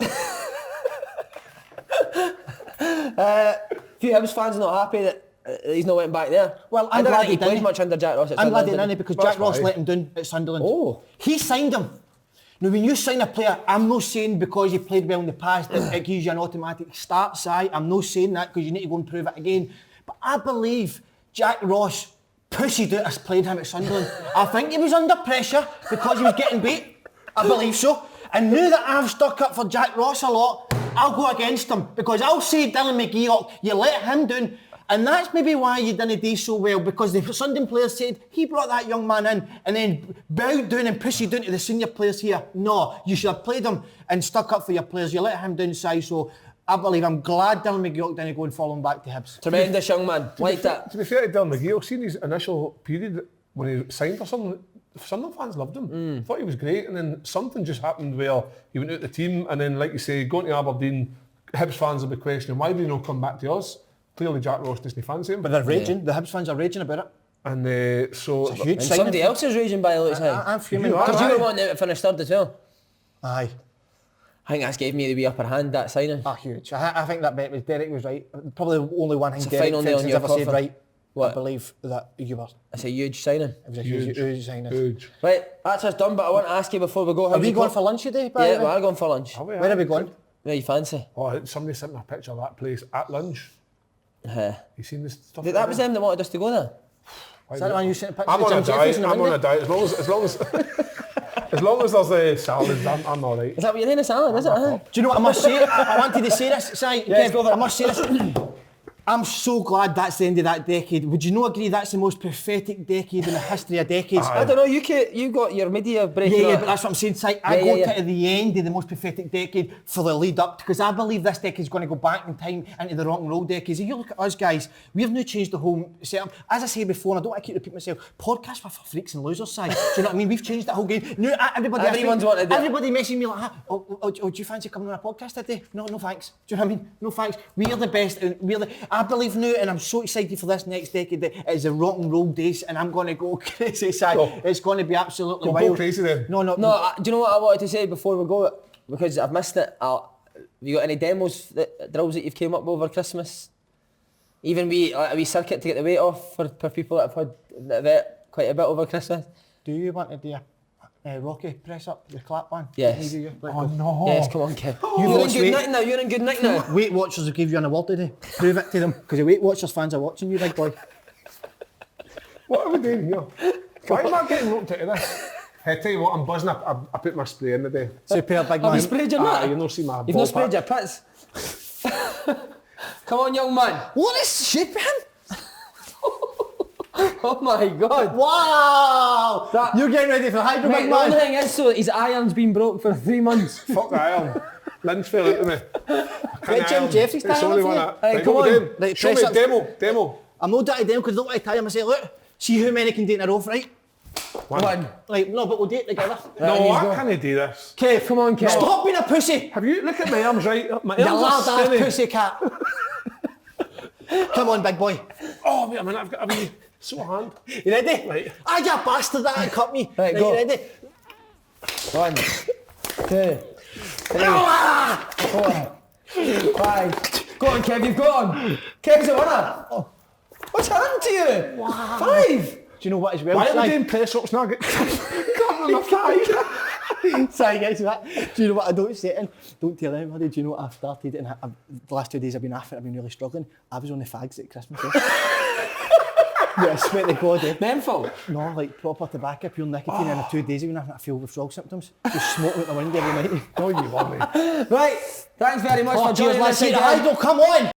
Few Hibs fans not happy that he's not went back there. Well, I don't think he played much under Jack Ross at I'm glad Sunderland. he didn't because Jack Ross let him down at Sunderland. Oh. He signed him. Now, when you sign a player, I'm not saying because you played well in the past that it gives you an automatic start, Si. I'm not saying that because you need to go and prove it again. But I believe Jack Ross pussied out us playing him at Sunderland. I think he was under pressure because he was getting beat. I believe so. And now that I've stuck up for Jack Ross a lot, I'll go against him because I'll say Dylan McGee, you let him down. And that's maybe why you didn't do so well, because the Sunderland players said, he brought that young man in and then bowed down and pushed you down to the senior players here. No, you should have played him and stuck up for your players. You let him down, Si, so I'm glad Dylan McGee didn't go and follow him back to Hibs. Tremendous young man, like that. To be fair to Dylan McGee, I've seen his initial period when he signed for Sunderland. Sunderland fans loved him. Thought he was great, and then something just happened where he went out the team, and then, like you say, going to Aberdeen, Hibs fans will be questioning, why did he not come back to us? Clearly Jack Ross doesn't fancy him. But they're raging, the Hibs fans are raging about it. And so... It's a huge and signing. somebody else is raging by the looks of it. I'm fuming. Because you were wanting to finish third as well. Aye. I think that's gave me the wee upper hand, that signing. Huge. I think that bet was Derek was right. Probably the only one thing It's a Derek final nail in has your ever said coffin. right. What? I believe that you were. It's a huge signing. It was a huge signing. Huge. Right, that's us done, but I want to ask you before we go. Are we going for lunch today, by Yeah, the we way? are going for lunch. Where are we going? Where you fancy? Oh, somebody sent me a picture of that place at lunch. You seen this stuff? That was them that wanted us to go there. Is that the one you sent a picture I'm of on a Jim Jeffries diet. in the I'm on window? a diet. As long as there's salads, I'm all right. Is that what you're in a salad, is it? Do you know what I must say? I wanted to say this, Si. Yes, go for it. I must say this. I'm so glad that's the end of that decade. Would you not agree that's the most pathetic decade in the history of decades? I don't know, you got your media break. Yeah, but that's what I'm saying, Si. I Yeah, got to the end of the most pathetic decade for the lead up, because I believe this decade's going to go back in time into the rock and roll decades. If you look at us guys, we've now changed the whole setup. As I said before, and I don't want to keep repeating myself, podcasts were for freaks and losers, Si. Do you know what I mean? We've changed that whole game. Now, Everyone's wanted it. everybody messaging me like, oh, do you fancy coming on a podcast today? No thanks. Do you know what I mean? No thanks. We are the best. And I believe now, and I'm so excited for this next decade, that it is the rock and roll days, and I'm going to go crazy, Si. It's going to be absolutely wild. Go crazy then. No. Do you know what I wanted to say before we go? Because I've missed it. Have you got any demos, drills that you've came up with over Christmas? Even a wee circuit to get the weight off for people that have had quite a bit over Christmas? Do you want to do a Rocky press up, the clap one? Yes. Oh no. Yes, come on, Kev. You've You're in watched good weight. nick now, you're in good nick now. Weight Watchers will give you an award today. Prove it to them, because the Weight Watchers fans are watching you, big boy. What are we doing here? Why am I getting roped into this? Hey, tell you what, I'm buzzing. I put my spray in today. Super big Have man. you sprayed your nut? You've not seen my You've not ball sprayed your pack. pits? Come on, young man. What is shaping? Oh my God. Wow! You're getting ready for Hydro, Mate, big the only man. thing is, so his iron's been broke for 3 months. Fuck the iron. Lynch fell out of me. Right, Jim Jeffries It's style only for one you. that. Hey, Right, come what we on. doing? Right, Show me press a up. demo. I'm not dirty down because I don't want to tell him. I say, look, See how many can do it in a row, right? One. Right, no, but we'll do it together. No, you I go. can't do this. Kev, Come on, Kev. Stop being a pussy. Have you, look at my arms, right? My You arms lard are ass skinny. pussy cat. Come on, big boy. Oh, wait a minute, I've got a wee sore hand. You ready? Right. Ah, you bastard, that cut me. Right, go. You ready? 1, 2, 3, 4, 5. Go on, Kev, you've gone. Kev's a winner. Oh. What's happened to you? Wow. 5. Do you know what as well? Why am I Si? doing press-ups now? I get cut on my thigh. Sorry guys, that. Do you know what I don't say? Don't tell anybody. Do you know what I've started? And the last 2 days I've been off it. I've been really struggling. I was on the fags at Christmas. Yeah, I swear to God. Menthol. No, like proper tobacco, pure nicotine. And in 2 days I've been having to feel withdrawal symptoms. Just smoking out the window every night. No, you love me. Right, thanks very much for Oh, cheers, joining lads. us See the again. idol, come on.